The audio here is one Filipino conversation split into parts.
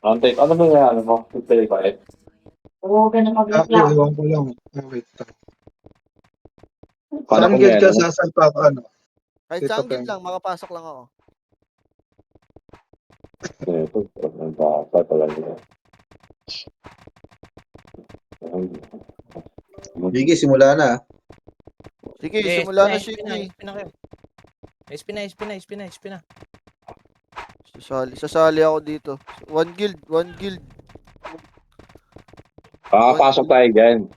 Take, ano ba yung ano mo? Play ba eh? Oo, ganun mabilis lang. Ewan ko lang. Wait lang. Paano Saan kung guild may ka ano? sasalpak, ano? Kahit Dito, saan guild Peng. lang, makapasok lang ako. Ito, ang bata talaga. Sige, simula na. Sige, Okay, simula na SP na, Shiggy. SP na kayo. SP na, SP na, SP na, SP na. Sasali ako dito. One guild, one guild. Pasok tayo dyan.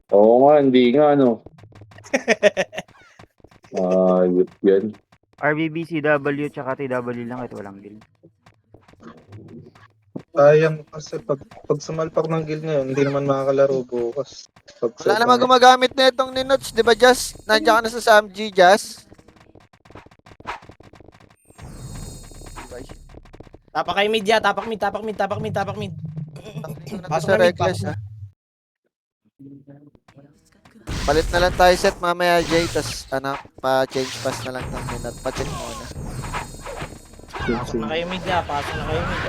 Oo nga, hindi nga, ano. Yan. RBBCW tsaka TW lang ito walang guild. Sayang kasi pag sumalpak ng guild ngayon, hindi naman makakalaro bukas. Pag Wala naman sobrang- gumagamit na itong Ninots, di ba Jazz? Nandiyan ka na sa SamG, Jazz? Tapak kayo mid ya, tapak mid, tapak mid, tapak mid, tapak mid. Pasok sa reckless, ha? Palit na lang tayo set mamaya, Jay. Tas, pa-change pass na lang ng minute. Pa-check muna. Pasok na kayo mid ya, pasok na kayo mid.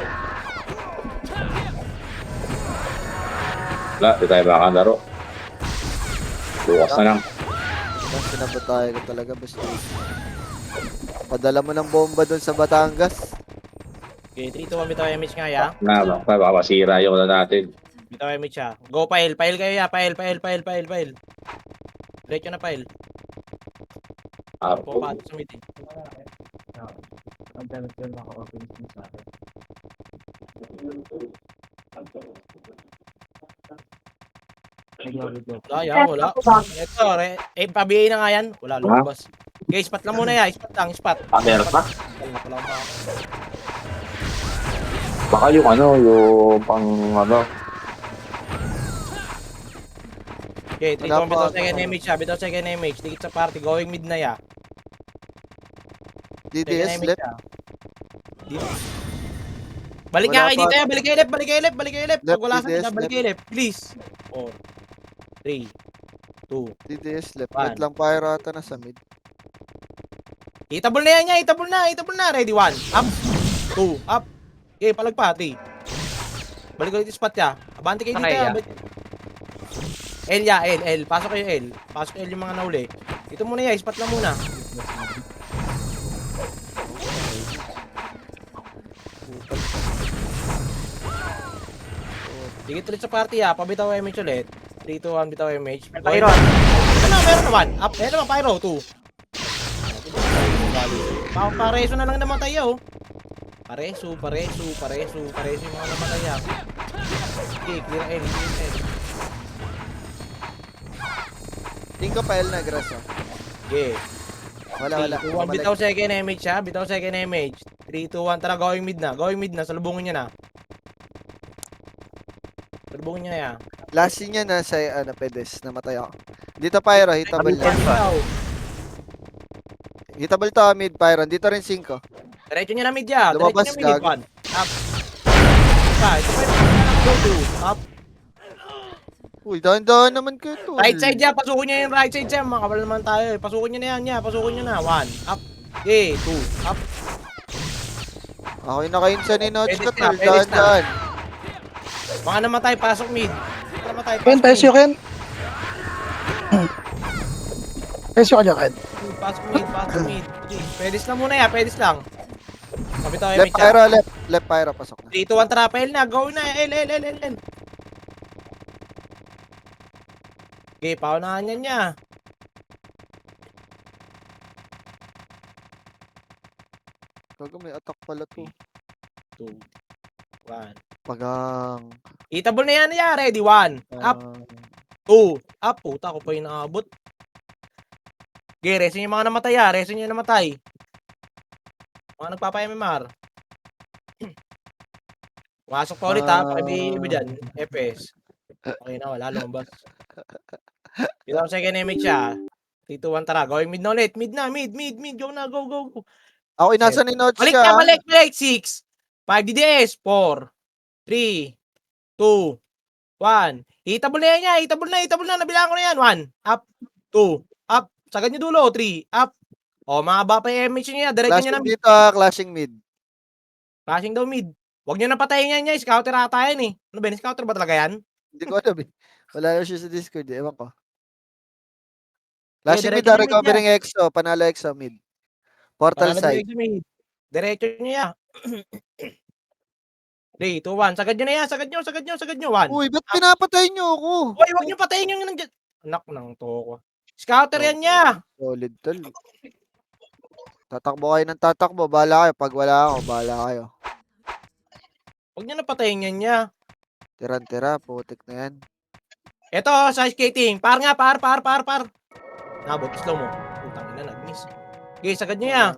Wala, di tayo makakalaro. Bukas na lang. Tapos sinabatay ko talaga, basta. Padala mo ng bomba dun sa Batangas. Okay, 3, 2, 1, bitaw MH nga ya. Baka masira yung na natin. Bitaw MH ya. Go pile, pile kayo ya, pile, pile, pile, pile, pile. Diretso na pile. Po pa sa meeting. Wala ya, wala. Ito, pa-BA na nga yan. Wala, lumabas. Okay, spot lang muna ya, spot lang, spot. Meron pa? Wala pa. Baka yung ano, yung pang ano. Okay, 3, 2, 1, bitaw second MH ya, bitaw second MH. Dikit sa party, going mid na ya. DDS left. Balik Wala nga kayo pa. dito ya, balik kayo left, balik kayo left, balik kayo left. Left, Pag wala sa DDS, kita, balik left. kayo left, please. 4, 3, 2. DDS left. One. Wait lang, pyro ata na sa mid. Itabol na yan niya, itabol na. Ready, 1, up, 2, up. Okay, palagpati. Balik ulit yung spot ya. Abante kayo dito ya. L ya, L. Pasok kayo L. Pasok kayo yung mga nauli. Dito muna ya, spot lang muna. Dikit ulit sa party ya, pabitaw MH ulit. 3, 2, 1, bitaw MH. Pyro. Meron naman. Up, naman, pyro, 2. Pareso na lang namatay ya, oh. Pareso yung mga namatay ya. Okay, clear L. Tingin ko pa L na grass, oh. Okay. Wala. 3, 2, 1, bitaw second MH ha. Bitaw second MH. 3, 2, 1, tara, going mid na. Salubungin niya na. Salubungin niya na yan. Last scene niya nasa, pedes. Namatay ako. Dito pyro, hitable na. Hitable to, mid pyro. Dito rin 5. Diretso niya na mid ya. Diretso Lumabas, niya mid. gag. 1. Up. Ito pa yung go to. Up. Uy, dahan-dahan naman kayo to. Right side ya. Pasukin niya yung right side ya. Makabal naman tayo eh. Pasukin niya na yan ya. Pasukin niya na. 1. Up. Okay. 2. Up. Ako yung naka-insa ni Notch Pedis ko na, to. pedis na. Dahan-dahan. Mga namatay. Pasok mid. Mga namatay. Ken, Pasok pesyo, mid. Ken. Pesyo ka dyan, Ken. Pasok mid. Okay. Pedis lang muna ya. Pedis lang. Kapito kayo Left mid pyro, ya. left pyro. Pasok na. 3, 2, 1, tara. L na. Go na. L. Okay, paunahan yan niya. Gago, may attack pala to. 2, 1. Pagang. Itabol na yan niya. Ready? 1. Up. 2. Up. Puta ko pa yung naabot. Okay, resin yung mga namatay ya. Resin yung namatay. Mga nagpapa-MMR. Masok pa ulit ha. Pakibi dyan. FPS. Okay na, wala. Lumabas. Dito ako second image siya. 3, 2, 1, tara. Going mid na ulit. Mid na. Mid. Go na. Go. Ako inasa ni Notch Balik siya. na. Balik. 6. 5 DDS. 4. 3. 2. 1. Itabol na yan niya. Itabol na. Nabilangan ko na yan. 1. Up. 2. Up. Sa ganyan dulo. 3. Up. O, mga ba pa yung image niya. Diretso niya na Clashing mid. dito, clashing mid. Flashing daw mid. Huwag nyo na patayin yan, scouter ata yan eh. Ano ba, scouter ba talaga yan? Hindi ko alam eh. Wala na siya sa Discord eh. Ewan ko. Flashing mid diretso ah, na mid recovering EXO. Panalo EXO mid. Portal Panalo side. Diretso nyo yan. 3, 2, 1. Sagad nyo na yan. Sagad nyo. 1. Uy, ba't pinapatay niyo ako? Uy, huwag nyo patayin yung nandiyan. Anak ng toko. Scouter yan niya. Solid tol. Tatakbo kayo ng tatakbo. Bahala kayo. Pag wala ako, bahala kayo. Huwag nyo na patayin yan niya. Tiran-tira. Putik na yan. Ito, sa skating. Par. Nabot, slow mo. Putang ina, nag-miss. Okay, sagad nyo yan.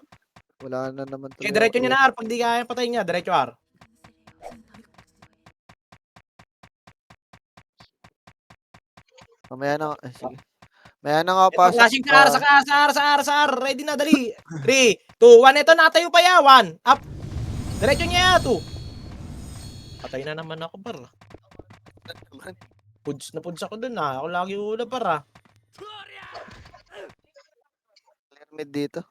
Wala na naman Okay, diretso nyo na R. Pag di kaya patayin niya, diretso R. Mamaya na. Sige. Maya na nga Ito, pasok. flashing sa R. Ready na, dali. 3, 2, 1. Ito, natayo pa ya. 1. Up. Diretso niya, 2. Patay na naman ako, par. Puds na puds ako dun, ha. Ako lagi ula, par, ha. Clear mid dito.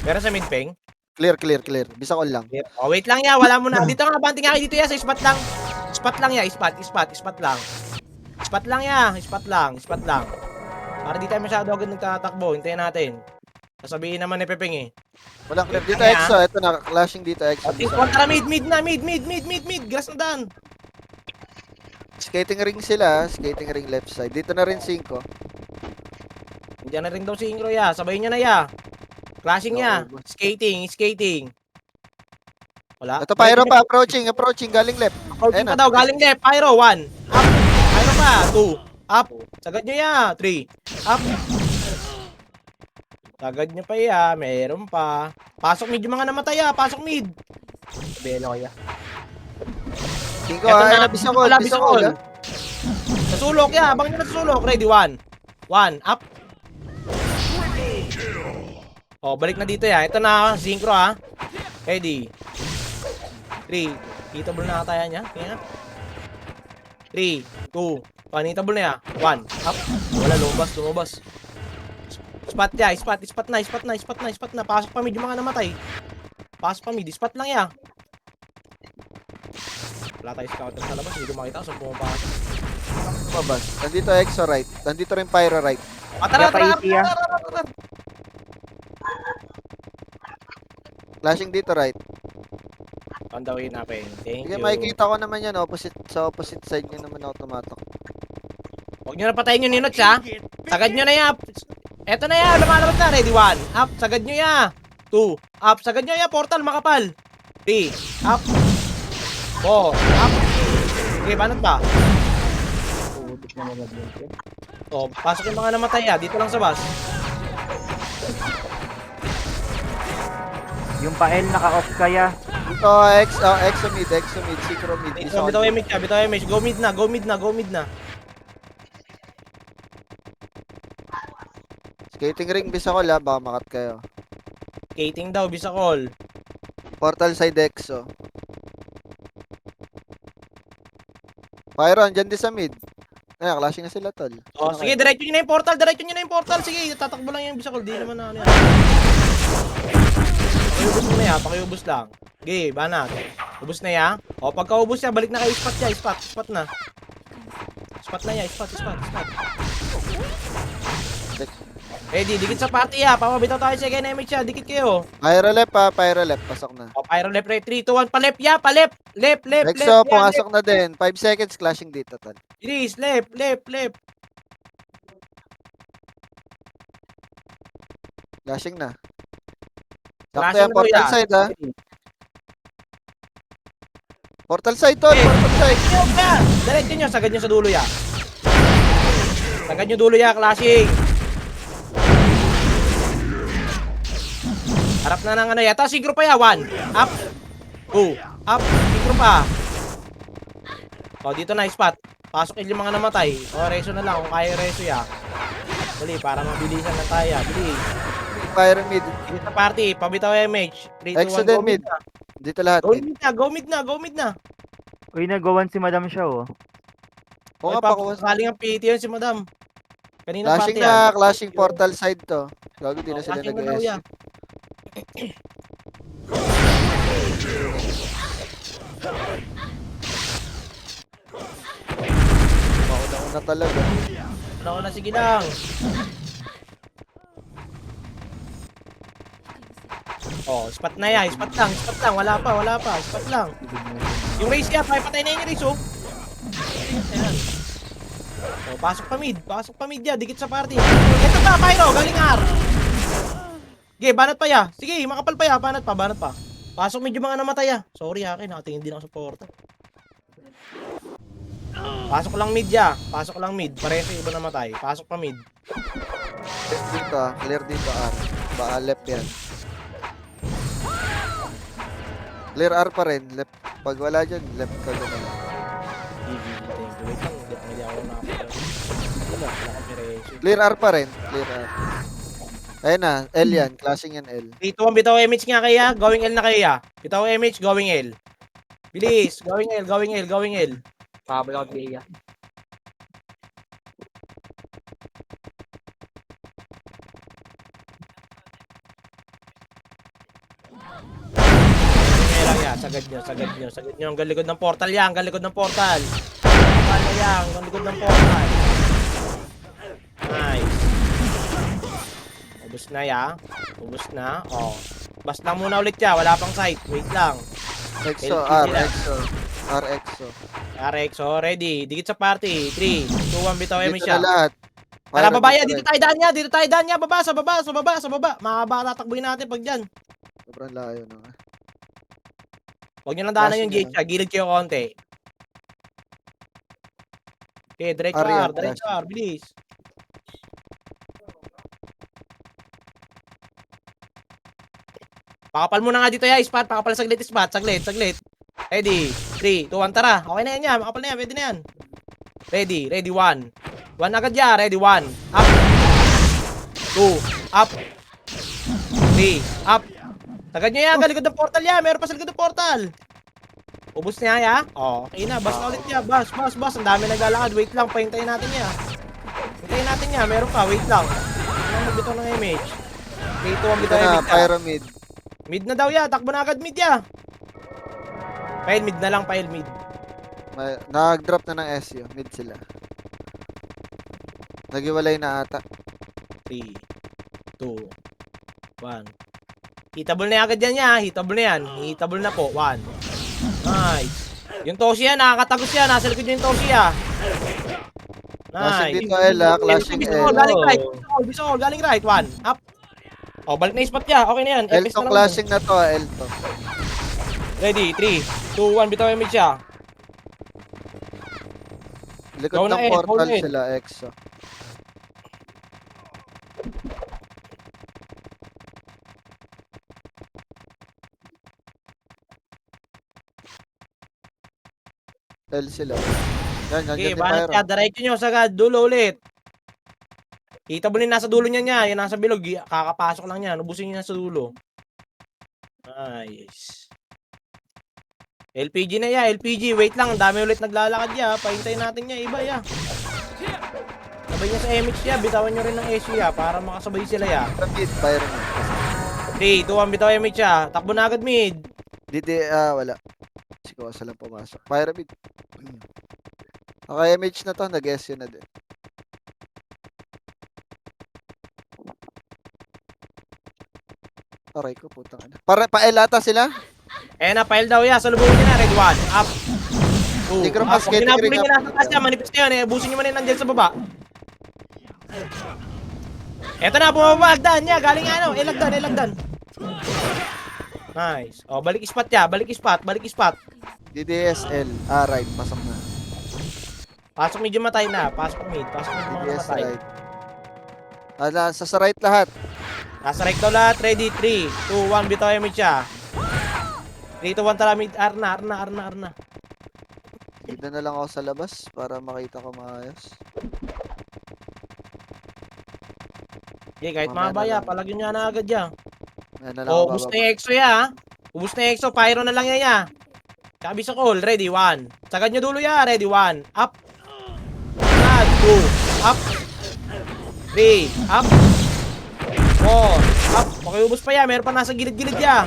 Pero sa midpeng. Clear. Bisa ko lang. Oh, wait lang ya. Wala mo na. Dito nga, banting nga kayo dito ya. Sa spot lang. Spot lang ya. Spot lang. Spot lang. Para di tayo masyado agad nagtatakbo. Hintayin natin. Sasabihin naman ni Pepeng eh. Walang clear dito Kaya? EXO. Ito na. Clashing dito EXO. Kontra mid. Grass na daan. Skating ring sila. Skating ring left side. Dito na rin 5. Diyan na rin daw si Ingro ya. Sabayin niya na ya. Clashing ya. Skating. Wala. Ito Pyro pa. Approaching. Galing left. Approaching Ayun pa na. daw. Galing left. Pyro. 1. Up. Pyro pa. 2. Up. Sagad niya ya. 3. Up. Sagad niya pa ya. Meron pa. Pasok mid yung mga namatay ya. Pasok mid. Belo ya. 5 ah. Bisa ko. Sa sulok ya. Abang nyo na sa sulok. Ready. 1. Up. Oh, balik na dito ya. Ito na. Synchro ha. Ready. 3. Hitable na kaya niya. Kaya. 3, 2, 1. Hitable na ya. 1. Up. Wala. Lumabas. Spot ya. Spot na. Pasok pa mid yung mga namatay. Pasok pa mid. Spot lang ya. Wala tayo scouter sa labas. Hindi ko makita. Saan pumapasok. Mabas. Nandito EXO right. Nandito rin Pyro right. Tara. Flashing dito right. On the way natin. Thank Sige, you. makikita ko naman yan. Sa opposite side nyo naman ako tumatak. Huwag nyo na patayin yung ninots ha. Sagad nyo na ya. Eto na ya. Lumalabas na. Ready. 1. Up. Sagad nyo ya. 2. Up. Sagad nyo ya. Portal. Makapal. 3. Up. 4. Up. Okay, banat ba? Oh, pasok yung mga namatay ya. Dito lang sa bus. Yung pa-L naka-off kaya. Dito EXO mid. Synchro mid. Bitaw image. Go mid na. Skating ring bisa ko la. Baka makat kayo. Skating daw. Bisa call. Portal side EXO. Pyro, andyan din sa mid. Ay, clashing na sila tol. Oh, sige. Diretso nyo na yung portal. Sige. Tatakbo lang yung bisa call. Di naman na ano yan. Pakiubos mo na ya. Pakiubos lang. Okay, banat. Ubos na ya. O, pagkaubos niya, balik na kay spot ya. Spot na. Spot na ya. Spot. Ready, dikit sa party ya. Pamabitaw tayo sa second image ya. Dikit kayo. Pyro left ha. Pyro left. Pasok na. O, pyro left, right. 3, 2, 1. Palep ya. Palep. Left. EXO, pumasok na din. 5 seconds. Clashing dito tol. Iris, left. Clashing na. Sakto Flashing yan. na Portal ya. side ha. Portal side tol. Portal side. Diretso nyo. Sagad nyo sa dulo ya. Clashing. Harap na ng ano ya. Tapos sigro pa ya. 1. Up. 2. Up. Sigro pa. O, dito na spot. Pasok yung mga namatay. O, reso na lang. Kung kaya reso ya. Dali, para mabilisan na tayo. Bilis. Pyro mid. Dito sa party. Pabitaw MH. 3, 2, 1. EXO din mid. Dito lahat mid. Go mid na. Uy, nagawan si Madam siya oh. Oo nga, pakuha. Galing ang PT yun si Madam. Kanina Clashing party na. Clashing portal side to. Gago din na sila Flashing na daw nag-S. yan. na talaga. Ano na, sige lang. Oh, spot na yan. Spot lang. Wala pa. Spot lang. Yung race niya, patay na yung race, oh. Ayan. Oh, pasok pa mid ya. Dikit sa party. Ito pa, Pyro. Galing R. Sige, banat pa ya. Sige, makapal pa ya. Banat pa. Pasok mid yung mga namatay ya. Sorry akin, nakatingin din ako sa porta. Pasok lang mid ya. Pareho yung iba namatay. Pasok pa mid. Dito, clear dito, R. Baka left yan. Clear R pa rin. Left. Pag wala dyan, left ka dyan. Thank you. Wait lang, hindi ako nakapagod. Wala kami race. Clear R pa rin. Clear R. Ayun na, L yan. Clashing yan L. Dito ang bitaw MH nga kaya. Going L na kaya. Bitaw MH, going L. Bilis. Going L. Pablo Villa. Lang yan. Sagad nyo. Ang galikod ng portal yan. Ang galikod ng portal. Nice. Ubus na ya. Oh. Bas lang muna ulit ya. Wala pang sight. Wait lang. Exo, LPG R, lang. Exo. R, Exo. RXO, ready. Dikit sa party. 3, 2, 1, bitaw MH Dito siya. na lahat. Tara, babaya. Pyramid Dito tayo daan niya. Baba, sa baba. Mahaba tatakbuhin natin pag dyan. Sobrang layo na nga. Huwag nyo lang daanan yung Flashing gate siya. Gilid kayo konti. Okay, diretso Arian, R. Bilis. Pakapal muna nga dito ya, spot. Pakapal saglit. Ready. 3, 2, 1, tara. Okay na yan. Makapal na yan. Pwede na yan. Ready. 1. 1 agad ya. Ready. 1. Up. 2. Up. 3. Up. Tagad nyo yan. Galikod ng portal ya. Meron pa sa likod ng portal. Ubus niya ya. Oh, okay na. Bas na ulit ya. Bas. Ang dami naglalakad. Wait lang. Pahintayin natin ya. Meron pa. Wait lang. Ano magbitaw ng image? 3, 2, 1, Dito bitaw na, image ya. Pyramid. Mid na daw ya. Takbo na agad mid ya. Pile mid na lang. Nag-drop na ng SU. Mid sila. Nagiwalay na ata. 3, 2, 1. Hitable na agad yan ya. Hitable na po. 1. Nice. Yung Toshi yan. Nakakatagos yan. Nasa likod yung Toshi ya. Clashing Nice. dito L, clashing Bisol, L. galing right. Bisol, galing right. 1. Up. Oh, balik na yung spot ya. Okay na yan. L FS to na lang. clashing na to, L to. Ready. 3, 2, 1. Bitaw image siya. Likod Go na ng L, go portal na L. sila, Exo. L sila. Yan, Okay, yan, banat ka. Diretso nyo. Sagad. Dulo ulit. Hitable nasa dulo niya. Yan nasa bilog. Kakapasok lang yan. Ubusin niya nasa dulo. Nice. LPG na ya. LPG. Wait lang. Ang dami ulit naglalakad ya. Pahintayin natin niya. Iba ya. Sabay niya sa MH ya. Bitawan nyo rin ng SU ya. Para makasabay sila ya. Pyramid. 3, 2, 1. Bitaw MH ya. Takbo na agad mid. Wala. Siguro sila pumasok. Pyramid. Naka-MH na to, nag-SU na din. Aray ko, putang ina. Pa-L ata sila? Eh na, file daw ya. Salubungin niya na. Red 1. Up. 2. Tigre Up. mas Pag tigre ginapulin nga. niya nasa taas niya. Manipis na yan eh. Ubusin niyo man yan nandiyan sa baba. Eto na, bumaba. Agdan niya. Galing ano. Lagdan. Nice. Oh, balik spot ya. Balik spot. DDSL. Right. Pasok na. Pasok medyo matay na. Pasok mid mga DDS matay. right. Sa right lahat. Nasa right daw lahat. Ready. 3, 2, 1. Bitaw yung mid siya. 3, 2, 1. Tara mid. Arna. Dito na lang ako sa labas para makita ko maayos. Okay, kahit Mamaya mabaya. na lang. Palagyan niya na agad ya. Ayan na lang Oh, ako ubus na bababa. yung EXO ya. Ubus na yung EXO. Pyro na lang yan ya. Sabi sa call. Ready. 1. Sagad nyo dulo ya. Ready. 1. Up. 2. Up. 3. Up. 4. Up. Pakiubos pa ya. Meron pa nasa gilid-gilid ya.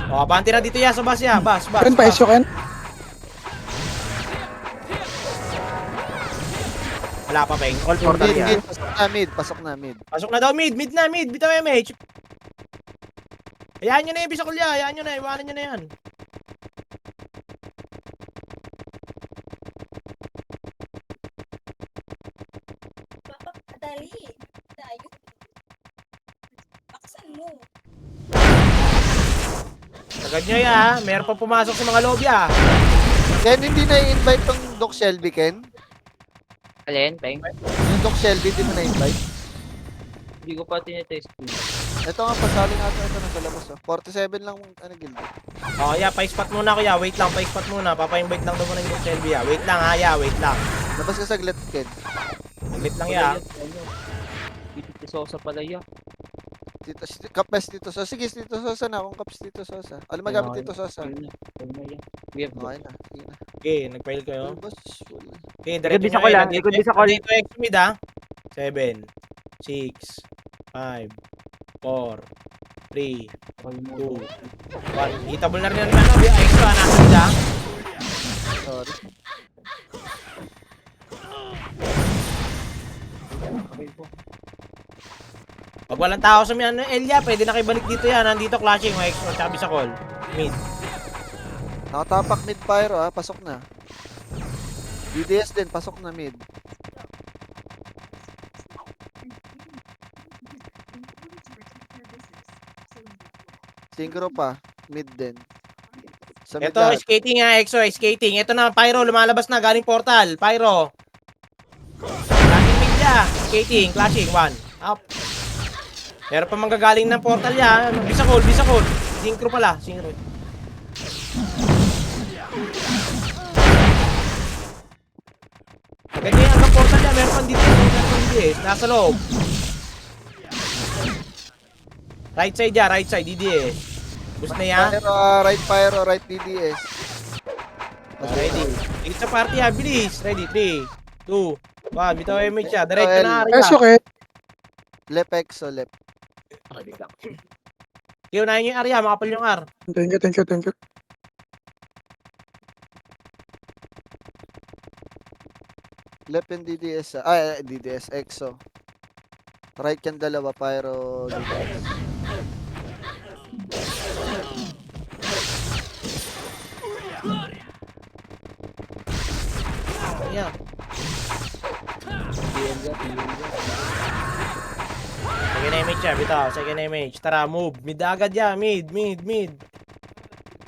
Oh, abanti na dito ya sa bus ya. Bus. Ken pa SU, Ken. Wala pa, Peng. All portal Mid, yan. mid, pasok na mid. Pasok na daw, mid na, mid. Bitaw MH. Hayaan nyo na yung Bisakol ya. Hayaan nyo na, iwanan nyo na yan. Dali. Tayo. Baksan mo. Sagad nyo ya, meron pa pumasok sa mga lobby ah. Ken, hindi na-invite tong Doc Shelby, Ken? Alin, Peng? Yung Doc Shelby, di mo na-invite? Hindi ko pa tinetest yun. Ito nga, pasali nga ito nasa labas. 47 lang ano guild. Oh, ya, pa-spot muna kuya. Wait lang, pa-spot muna. Papa-invite lang daw muna yung Shelby ya. Wait lang ha, ya, wait lang. Labas ka saglit, Ken. Wait lang ya. Dito Sosa pala yan. Kapes Tito Sosa. Sige, Tito Sosa na. Kung kapes Tito Sosa. Alam mo gamit Tito Sosa. Ayun na yan. We have Okay na. Sige na. Okay, nag-file kayo. Labas. Wala. Okay, Likod diretso Bisakol, nyo kayo. ah. Likod Bisakol. Dito X mid ha. 7, 6, 5, 4, 3, 2, 1. Itable na rin ang ano. Extra, nasa mid ha. Sorry. Pag walang tao sa ano, Elia, pwede na kayo balik dito yan. Nandito clashing, mga extra, tsaka Bisakol. Mid. Nakatapak mid pyro ha. Pasok na. DDS din. Pasok na mid. Synchro pa. Mid din. Sa mid Ito, lahat. skating nga, EXO, skating. Ito na, Pyro, lumalabas na, galing portal. Pyro. Clashing mid niya. Skating, clashing, 1. Up. Meron pa manggagaling ng portal niya. Bisakol, Bisakol. Synchro pala, synchro. Ganyan hanggang portal niya, meron pang DDS, nasa loob. Right side niya, right side, DDS. Boost na yan. Pyro, right DDS. Ready. Ikot sa party ha, bilis. Ready, 3, 2, 1. Bitaw MH siya. Diretso na Arya. Eso, Ken. Left exo, left. Kaya unahin nyo yung Arya, makapal yung R. Thank you, thank you, thank you. Left and DDS. DDS, exo. Right yan dalawa, pyro, DDS. Ayan. Second image siya, bitaw. Second image. Tara, move. Mid agad yan. Mid.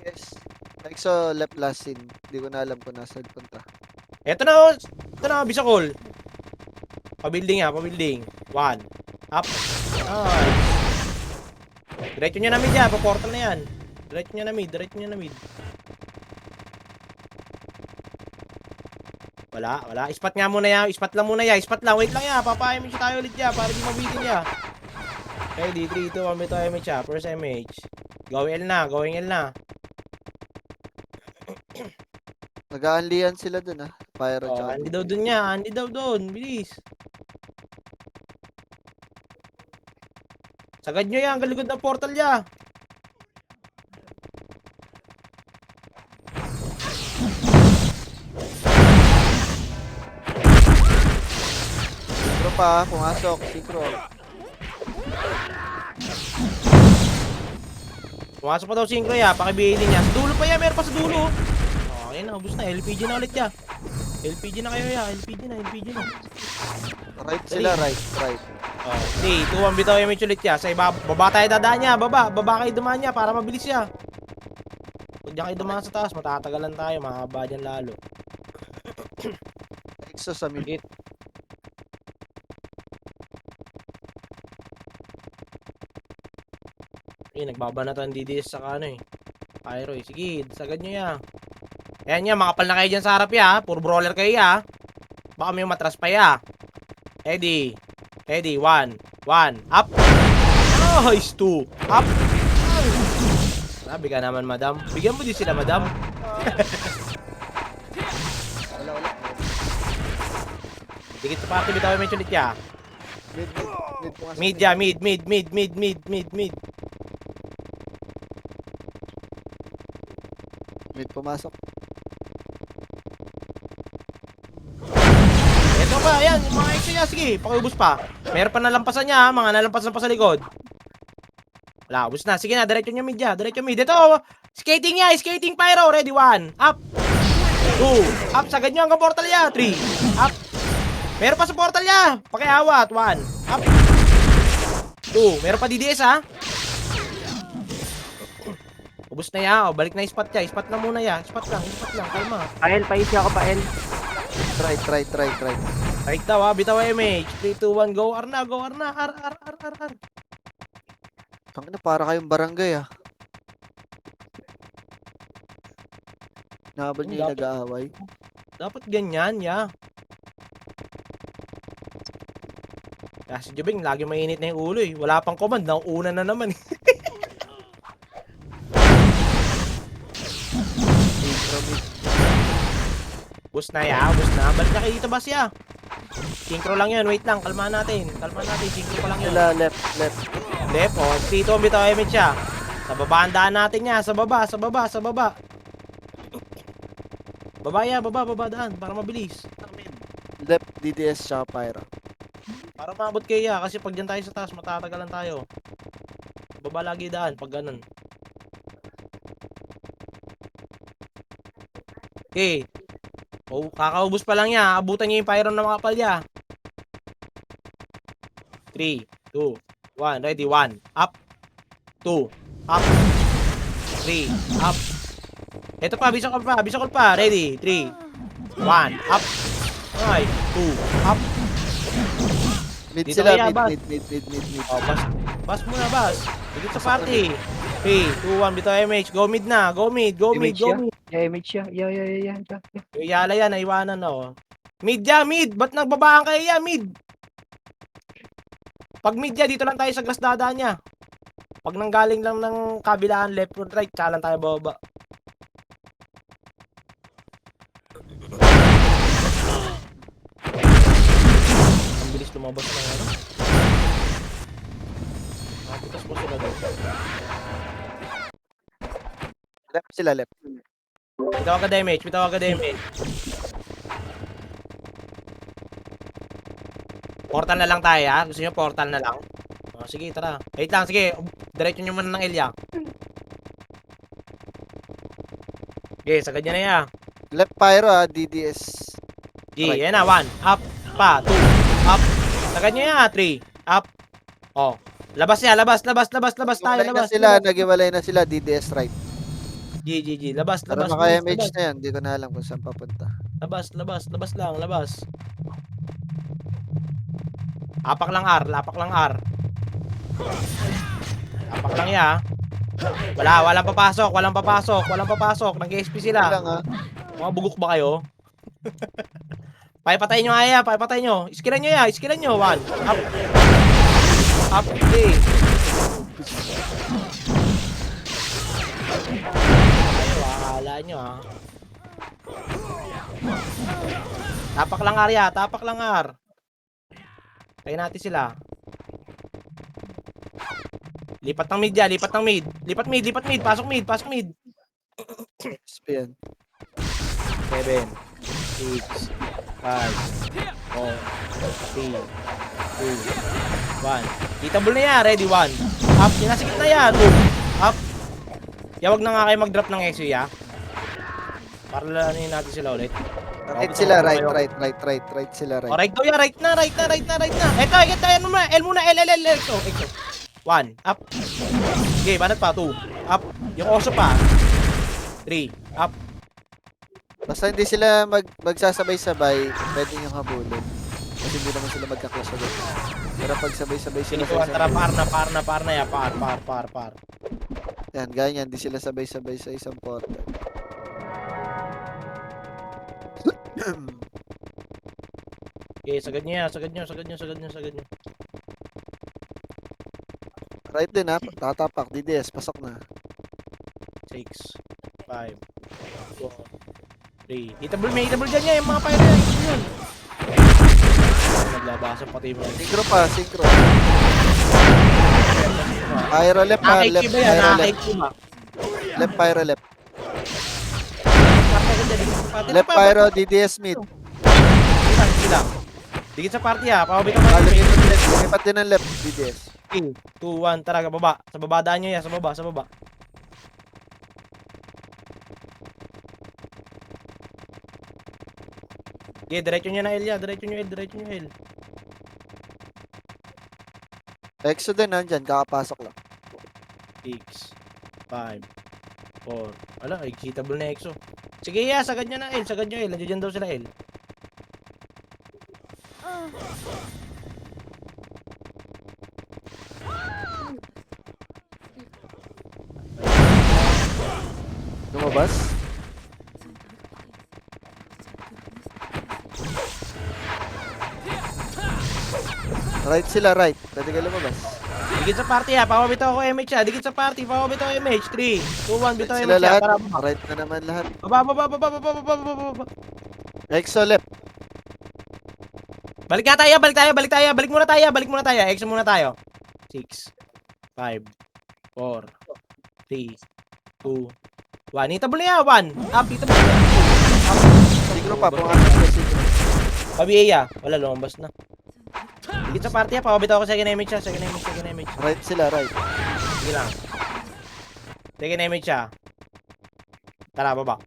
Yes. Exo, left last scene. Hindi ko na alam kung nasa punta. Eto na, oh. Ito na, Bisakol. Pa-building ha, pa-building. 1. Up. Nice. Diretso nyo na mid yan. Pa-portal na yan. Diretso nyo na mid. Wala. Ispat nga muna yan. Ispat lang muna yan. Ispat lang. Wait lang yan. Papa-image tayo ulit yan. Para di mabitin yan. Ready, 3, 2, 1. Bito image ha. First image. Going L na. Nag-aanlian sila dun ah. Pyro, Oh, tsaka. Andy daw dun niya. Andy daw dun. Bilis. Sagad nyo yan. Galigod ng portal niya. Synchro pa, pumasok. Synchro. Pumasok pa daw synchro ya. Pakibihin niya. Sa dulo pa yan. Meron pa sa dulo. Oh, ayun na. Ubus na. LPG na ulit ya. LPG na kayo ya. LPG na. Right sila, right. Oh, 3, 2, 1. Bitaw image ulit ya. Sa iba. Baba tayo dadaan niya. Baba kayo dumaan niya para mabilis ya. Kung diyan kayo dumaan sa taas, matatagalan tayo. Mahaba dyan lalo. Exo sa mid. Nagbabanatan DDS sa ano eh. Pyro eh. Sige, sagad nyo ya. Ayan ya, makapal na kayo dyan sa harap ya. Puro brawler kayo ya. Baka may matras pa ya. Ready, 1, up. Nice, 2, up. Sabi ka naman, madam. Bigyan mo din sila, madam. Wala. Dikit sa party, bitaw yung mention ulit ya. Mid pumasok. Mid ya, mid. Mid pumasok. Ito pa, ayan. niya. Sige, pakiubos pa. Meron pa nalampasan niya, ha? Mga nalampasan pa sa likod. Wala, ubos na. Sige na, diretso niya mid, ya. Diretso mid. Ito, skating niya. Skating pyro. Ready, 1. Up. 2. Up. Sagad niyo hanggang portal niya. 3. Up. Meron pa sa portal niya. Pakiawat. 1. Up. 2. Meron pa DDS, ha? Ubus na ya. O, balik na yung spot niya. Spot na muna ya. Spot lang. Kalma. Pael, paisi ako, Pael. Try. Right daw, ha. Bitaw MH. 3, 2, 1. Go. Arna. Ar. Tangina, para kayong barangay ah. Nabal niya yung nag-aaway. Dapat ganyan, ya. Si Jubing, lagi mainit na yung ulo eh. Wala pang command, nauuna na naman eh. Boost na ya, boost na. Balik na kayo dito, boss ya. Synchro lang yun, wait lang, kalmahan natin. Synchro pa lang yun. Sila, left. Left, oh. Dito, bitaw image siya. Sa baba, ang daan natin niya. Sa baba. Baba daan, para mabilis. Left, DDS, tsaka Pyro. Para maabot kayo ya, kasi pag dyan tayo sa taas, matatagalan tayo. Sa baba lagi daan, pag ganun. Okay. Oh, kakaubos pa lang niya. Abutan niya yung pyro na mga palya. 3, 2, 1. Ready, 1. Up. 2. Up. 3. Up. Ito pa, bisakol pa. Ready, 3, 1. Up. Okay, 2. Up. Mid Dito sila, kaya, mid. Oh, bas muna, bas. Higit sa party. 3, 2, 1. Bito MH. Go mid na. Go mid. Yeah, image siya. Yeah. Yala yan, naiwanan na, oh. Mid ya, mid! Ba't nagbabaan kayo ya, mid? Pag mid ya, dito lang tayo sa grass dada niya. Pag nanggaling lang ng kabilaan, left or right, tsaka lang tayo bababa. Ang bilis lumabas ng ano. Napitas po sila doon. Left sila, left. Bitaw ka damage. Portal na lang tayo, ha? Gusto nyo portal na lang? Oh, sige, tara. Wait lang, sige. Diretso nyo muna ng Elia. Okay, sagad nyo na ya. Left Pyro ah, DDS. G, yan na. 1. Up. Pa. 2. Up. Sagad nyo ya. 3. Up. Oh. Labas niya. Labas tayo. Nag-iwalay na sila, DDS right. G. Labas. Pero naka-MH na yan, hindi ko na alam kung saan papunta. Labas lang. Apak lang R. Apak lang ya. Walang papasok. Nag-SP sila. Lang ah. Mga bugok ba kayo? Patayin nyo nga ya. Iskilan nyo. 1. Up. 3. Akala nyo ha. Tapak lang R. Kaya natin sila. Lipat ng mid. Lipat mid. Pasok mid. Spin. 7, 6, 5, 4, 3, 2, 1. Ditable na yan. Ready, 1. Up. Sinasikip na yan. 2. Up. Wag na nga kayo mag-drop ng SU, ya. Para lalanin natin sila ulit. Right sila, right sila, right. Right daw ya, right na. Eto, yan muna. L muna, L. Exo. 1. Up. Okay, banat pa. 2. Up. Yung oso pa. 3. Up. Basta hindi sila magsasabay-sabay, pwede nyo habulin. Kasi hindi naman sila magka-clash agad. Pero pag sabay-sabay sila Sinikuan, tara, par na ya. Par. Yan, ganyan, hindi sila sabay-sabay sa isang portal. Okay, sagad nyo. Right din ha, tatapak, DDS, pasok na. 6, 5, 4, 3. Itable dyan niya, yung mga pyro yan. Naglabasan pati mo. Synchro. Pyro left ha, left pyro left. Left pyro left. Left pyro, DDS mid. Sige lang. Dikit sa party ha. Pababa ka MH. Lumipat din ng left, DDS. 3, 2, 1, tara, baba. Sa baba daan nyo yan, sa baba, sa baba. Okay, diretso nyo na L ya, diretso nyo L, diretso nyo L. Exo din nandyan, kakapasok lang. 6, 5, 4. Wala, exitable na EXO. Sige ya, sagad nyo na L, sagad nyo L. Nandiyan daw sila L. Lumabas. Right sila, right. Pwede kayo lumabas. Dikit sa party ha, pawabitaw ako MH ha. Dikit sa party, pawabitaw MH. 3, 2, 1, bitaw Sila MH ha. lahat. Tara, baba. Right na naman lahat. Baba, baba, baba, baba, baba, baba, baba. Exo left. Balik nga tayo, balik tayo, balik tayo. Balik muna tayo, balik muna tayo. EXO muna tayo. 6, 5, 4, 3, 2, 1. Hitable na yan, 1. Up, hitable na yan. Siguro pa, pumasok na siguro. Pabi A, wala, lumabas na. Dikit sa party ha, pawabitaw ako second image ha. Second image, second image. Right sila, right. Sige lang. Second image ha. Tara, baba.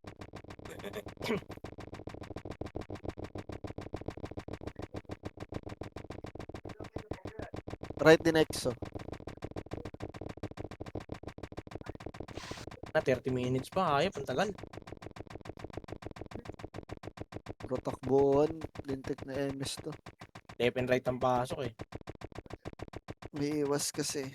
Right din Exo. Na 30 minutes pa, ayop, ang tagal. Puro takbuhan. Lintik na MS to. Left and right ang pasok eh. May iwas kasi.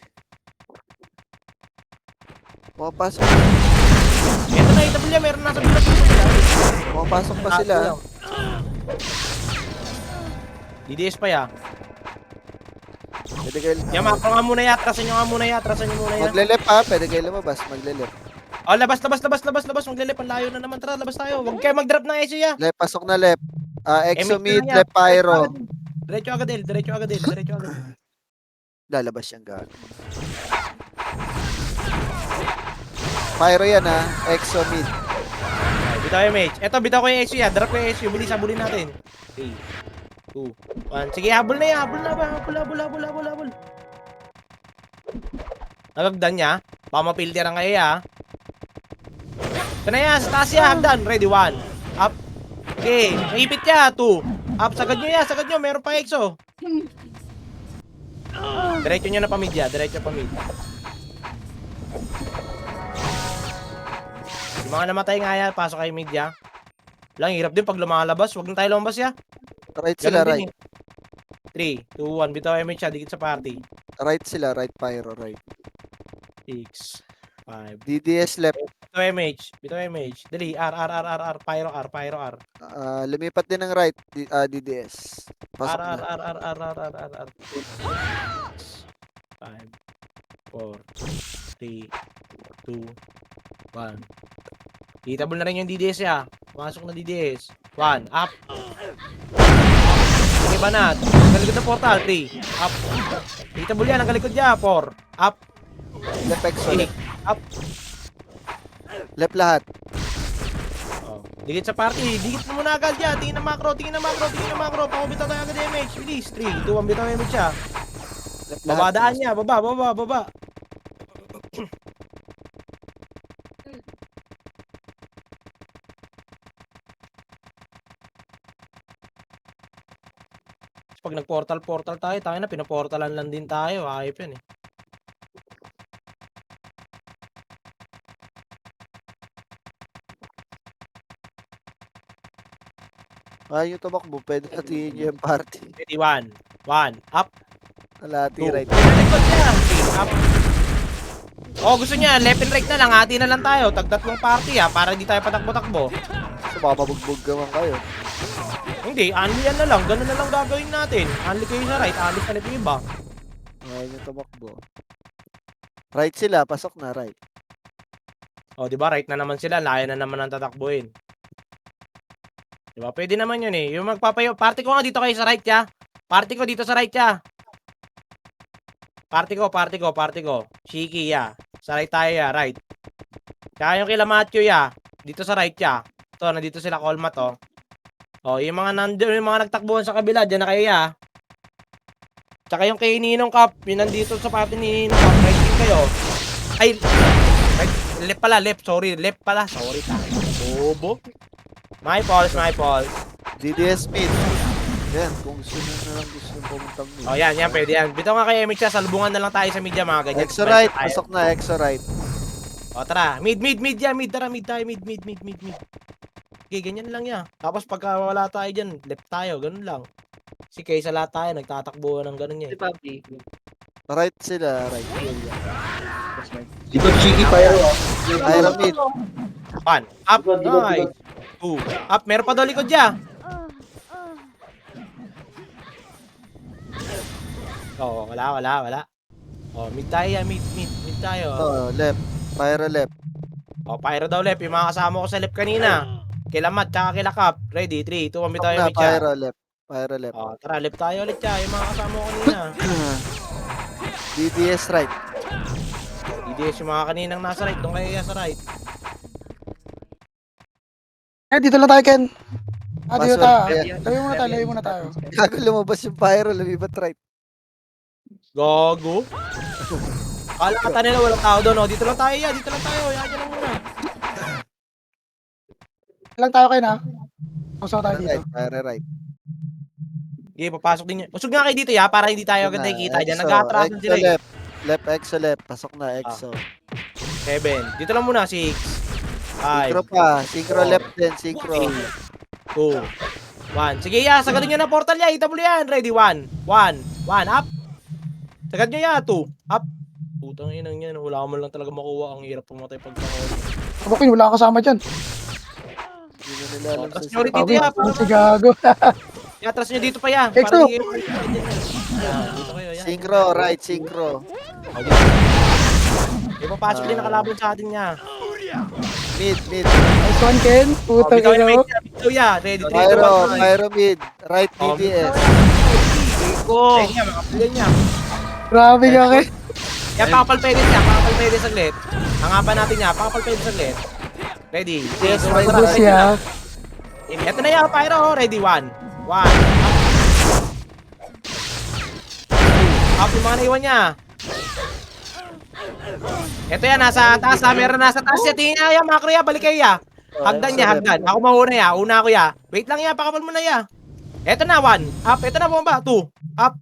Pumapasok. Ito na, hitable niya, meron nasa bilang dito. Pumapasok pa sila. DDS pa ya. Pwede kayo. Yan, makro nga muna ya, atrasan nyo nga muna ya, atrasan nyo muna ya. Maglelep ha. Pwede kayo lumabas. Maglelep. Oh, labas, labas, labas, labas, labas, maglilip, ang layo na naman, tara, labas tayo. Huwag kayo mag-drop ng SU ya. Left, pasok na left. Exo MX mid, na yan. left pyro. Diretso agad L, diretso agad L, diretso agad. Lalabas siyang gag. Pyro yan ha. Exo mid. Ay, bitaw yung MH. Eto, bitaw ko yung SU ya, drop ko yung SU, bilis, habulin natin. 3, 2, 1. Sige, habol na yan, habol na ba? Habol. Nagagdan niya. Baka mapiltiran kayo ya. Ito na yan, sa taas ya, hagdan. Ready, 1. Up. Okay, naipit ya, 2. Up, sagad nyo ya, sagad nyo, meron pa EXO. Diretso nyo na pa mid ya, diretso pa mid. Yung mga namatay nga ya, pasok kayo mid ya. Lang, hirap din pag lumalabas. Huwag na tayo lumabas ya. Right sila, Ganun right. din eh. 3, 2, 1. Bitaw MH siya, dikit sa party. Right sila, right pyro, right. 6, 5. DDS left. Bitaw MH. Dali, R. Pyro R. Lumipat din ng right, DDS. Pasok na. R. 5, 4, 3, 2, 1. Hitable na rin yung DDS ya. Masok na DDS. 1, up. Sige ba na? Ang galikod na portal. 3, up. Hitable yan, ang galikod niya. 4, up. Left exo, 8, left. up. Left lahat. Oh. Dikit sa party. Dikit mo muna agad yan. Tingin na macro. Pakubitaw tayo agad yung MH. Bilis. 3, 2, 1. Bitaw yung MH siya. Left lahat. Babadaan niya. Baba. Pag nag-portal tayo na pinaportalan lang din tayo. Ayop yan eh. Yung tumakbo, pwede natin yung party. Ready, 1, up. Alati, Two. right. Likod niya. 3, up. Oh, gusto niya, left and right na lang. Hati na lang tayo. Tagtatlong party ha, para di tayo patakbo-takbo. So, baka mabugbog naman kayo. Hindi, unli yan na lang. Ganun na lang gagawin natin. Unli kayo sa right, alis na nito yung iba. Ngayon yung tumakbo. Right sila, pasok na, right. O, di ba? Right na naman sila. Layo na naman ang tatakbuhin. Di ba? Pwede naman yun eh. Yung magpapayo. Party ko nga dito kayo sa right ya. Party ko dito sa right ya. Party ko. Shiki ya. Sa right tayo ya. Right. Kaya yung kila Matthew ya. Dito sa right ya. Ito, nandito sila Colma to. Oh, yung mga nandiyan, yung mga nagtakbuhan sa kabila, dyan na kayo ya. Tsaka yung kay Ninong Cap, yung nandito sa party ni Ninong Cap, right din kayo. Ay, right, left pala, left, sorry, tayo. Bobo. My fault. DDS mid. Yan, kung sino na lang gusto pumuntang mid. Oh, yan, pwede yan. Bitaw nga kayo, MX, salubungan na lang tayo sa media, mga ganyan. Exo right, pasok na, exo right. O, tara. Mid yan. Mid tayo. Mid. Okay, ganyan lang yan. Tapos pagka wala tayo dyan, left tayo. Ganun lang. Si kaysa lahat tayo, nagtatakbo ng ganun Si yan. Papi. Right sila, right. Dito cheeky pyro. Pyro mid. 1. Up. Nice. 2. Up. Meron pa daw likod dyan. Oo, wala. Oh, mid tayo yan. Mid tayo. Oh, left. Pyro left. Oh, pyro daw left. Yung mga kasama ko sa left kanina. Kila Matt, tsaka kila Cap. Ready? 3, 2, 1, bitaw yung Na, mid siya. pyro left. Pyro left. Oh, tara, left tayo ulit siya. Yung mga kasama ko kanina. DDS right. DDS yung mga kaninang nasa right. Doon kayo sa right. Eh, dito lang tayo, Ken. Dito Password. tayo. Ayan. Layo muna tayo. Gago lumabas yung pyro, lumibat right. Gago. Kala ka nila walang tao doon. Oh. Dito lang tayo. Yan lang muna. Lang tayo, Ken, ha? Puso tayo dito. Right, pyro right. Okay, papasok din yun. Usog nga kayo dito, ya, para hindi tayo agad nakikita. Diyan, nag-atrasan sila. Left. Left, exo left. Pasok na, exo. 7. Dito lang muna, 6. 5. Synchro pa. Synchro left din, synchro. 2. 1. Sige, ya, sagad nyo na portal ya. Itablo yan. Ready, 1. 1. Up. Sagad nyo ya, 2. Up. Putang inang yan. Wala ka man lang talaga makuha. Ang hirap pumatay pagkakawin. Kabukin, wala kang kasama dyan. Hindi na nila alam Tapos sa nyo rin dito, ya. Si Gago. Atras nyo dito pa, ya. Exo. Para hindi kayo. Yan, dito kayo, ya. Synchro, right, synchro. Ipapasok din nakalaban sa atin niya. Mid. Nice one, Ken. Putang Bitaw ina yung mo. mic niya. Bitaw ya. Ready, 3, 2, 1. Pyro mid. Right, DDS. Ko. Kanya, mga pulan niya. Grabe ka, Ken. Yan, pakapalpede niya. Pakapalpede saglit. Hangapan natin niya. Pakapalpede saglit. Ready. Yes, Two, right, one, Tapos siya. Ito na yan, Pyro. Ready, 1. Up yung mga naiwan niya. Ito yan, nasa taas ha. Meron nasa taas siya. Tingin niya, mga kriya. Balik kayo ya. Hagdan niya, hagdan. Ako mauna ya. Una ako ya. Wait lang ya, pakapal mo na ya. Ito na, 1. Up. Ito na, bomba. 2. Up.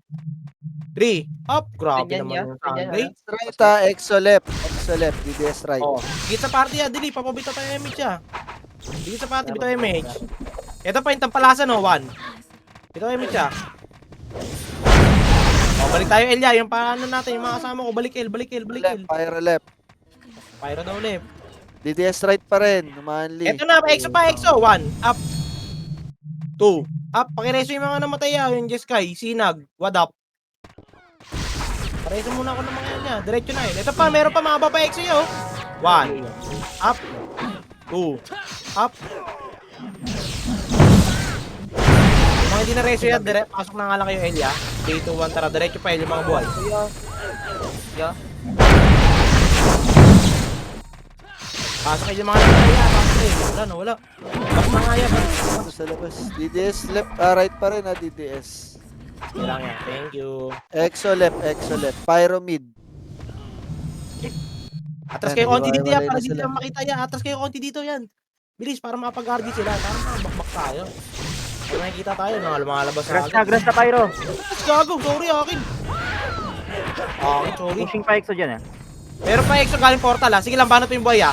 3. Up. Grabe Ganyan naman ya, yung ganyan Sunday. Right, exo left. Exo left, DDS right. Oh. Dito sa party ya. Dili, papabito tayo image ya. Dito sa party, bito image. Ito pa yung tampalasan, no? 1. Bito image ya. Oh, balik tayo, Elia. Yung paano natin, yung mga kasama ko. Balik, El. Left, pyro left. Pyro daw left. DDS right pa rin. Manly. Ito na, exo. 1. Up. 2. Up. Pakireso yung mga namatay ya. Yung Jeskai, Sinag, Wadap. Pareso muna ako ng mga yan niya. Diretso na eh. Ito pa, meron pa mga baba exo yun. 1. Up. 2. Up. Mga hindi na reso yan, pasok na nga lang kayo, Elia. 3, 2, 1, tara, diretso pa, Elia, mga buhay. Ya. Pasok kayo mga namatay ya, pasok kayo. Wala. Pasok na nga yan. Ito sa labas. DDS left, right pa rin DDS. Kailangan yan, thank you. Exo left. Pyro mid. Atras kayo konti dito yan, para Wala na dito sila. yan makita yan. Atras kayo konti dito yan. Bilis, para mapag-RG sila. Para makabakbak tayo. Para makikita tayo, lumalabas sa Grass na pyro. Gago, sorry akin. Sorry. Pushing pa exo dyan, Meron pa extra galing portal ha. Sige lang, banat mo yung buhay ha.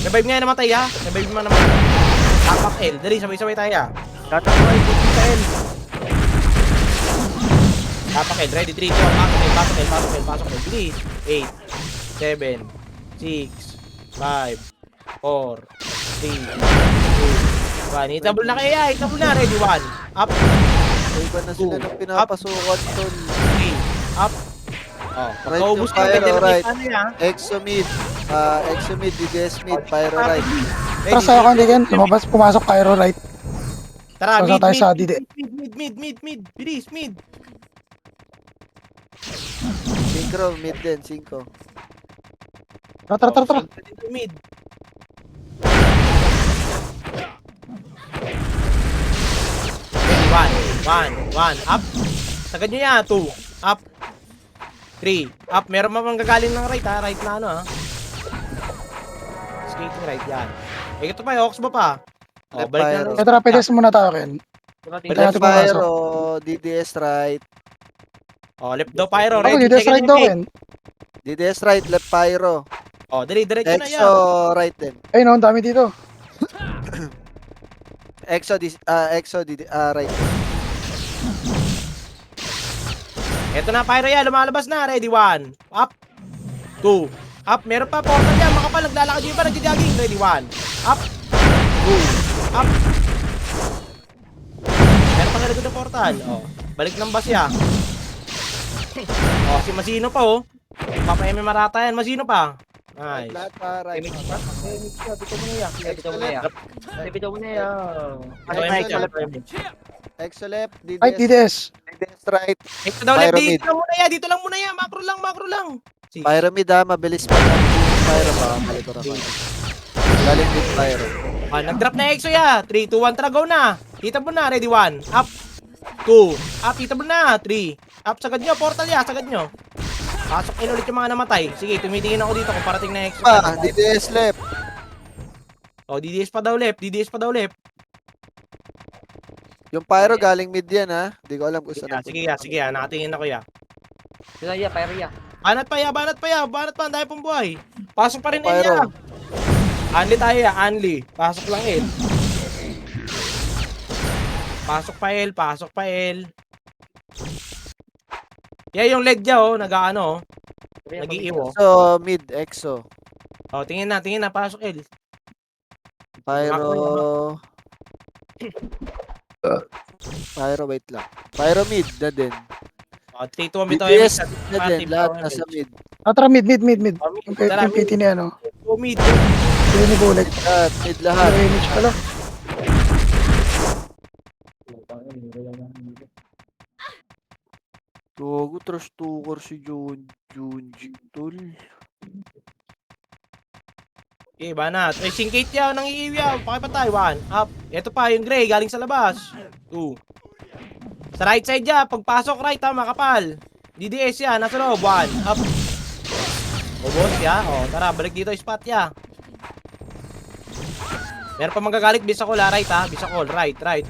Revive nga yung namatay ha. Revive mo naman. Tapak L. Dali, sabay-sabay tayo ha. Tatakboy, pushing pa L. Tapak L. Ready, 3, 2, 1. Pasok L. Bilis. 8, 7, 6, 5, 4, 3, 2, 1. Itabol na kayo ya. Itabol na. Ready, 1. Up. Iba na sila ng pinapasukan tol. 3. Up. Oh, Right pagkaubos to ka, pyro, pwede na right. ano yan. Exo mid. Exo mid, DDS mid, pyro right. Ready, Tara sa'yo, Ken. Lumabas, pumasok Pyro right. Tara, Sasa tayo sa DD. mid. Bilis, mid. Synchro, mid din, synchro. Tara. Mid. 1, up. Sagad nyo yan. 2, up. 3, up. Meron mang gagaling ng right ha. Right na ano ha. Skating right yan. Eh, ito pa, Ox ba pa? Oh, Left balik na fire. lang. Ito na, pedes muna tayo, Ken. Balik Left natin Ito pumasok. Pyro, DDS right. Oh, left daw pyro. Ako, Ready, dito second right daw, pick. Ken. DDS right, left pyro. Oh, diretso na yan. Exo right din. Ayun, oh, ang dami dito. Exo, right. Ito na, pyro yan. Lumalabas na. Ready, 1. Up. 2. Up. Meron pa. Portal yan. Makapal. Naglalakad yung iba. Nagja-jogging. Ready, 1. Up. 2. Up. Meron pa nga na portal. Oh. Balik ng basya. Oh, si Masino pa, oh. Papa-eme marata yan. Masino pa. Nice. Lahat pa right. Bitaw mo na yan. Bitaw mo na yan. Bitaw mo na yan. Ito yung Exo make left. Exo left, Right, DDS. DDS. DDS right. Ito daw left. Pyramid. Dito lang muna yan. Dito lang muna yan. Macro lang. Sige. Pyramid ha, mabilis pa lang. Pyro ba? Balik ko na pa. Galing din pyro. Ah, nag-drop na Exo ya. 3, 2, 1, tara, go na. Kita mo na, ready, 1. Up. 2. Up, kita mo na. 3. Up, sagad nyo, portal ya, sagad nyo. Pasok in ulit yung mga namatay. Sige, tumitingin ako dito kung parating na Exo. DDS left. Oh, DDS pa daw left. Yung pyro galing mid yan ha. Hindi ko alam kung saan. Sige ya, nakatingin ako ya. Pyro ya, pyro ya. Banat pa, ang dahil pong buhay. Pasok pa rin Pyro. ya. Anli tayo ya, Anli. Pasok lang El. Pasok pa El. Yeah, yung leg niya oh, nag-aano oh. Nag-iiwo. So, mid, Exo. Oh, tingin na, pasok El. Pyro. Pyro, wait lang. Pyro mid na din. Oh, 3, 2, bitaw DDS yung na din. Lahat nasa mid. Tara, mid. Yung Tara, yung PT niya, ano. mid. Yun ni Bullet. Lahat, mid lahat. Image pala. Gago, trash talker si Junji, tol. Okay, banat. Eh, singkate yan, nang iiwiyaw. Pakipatay, 1. Up. Ito pa, yung gray, galing sa labas. 2. Sa right side yan, pagpasok right ha, makapal. DDS yan, nasa loob, 1. Up. O, boss ya. O, tara, balik dito, spot ya. Meron pa magagalit, Bisacol ha, right ha. Bisacol, right. Right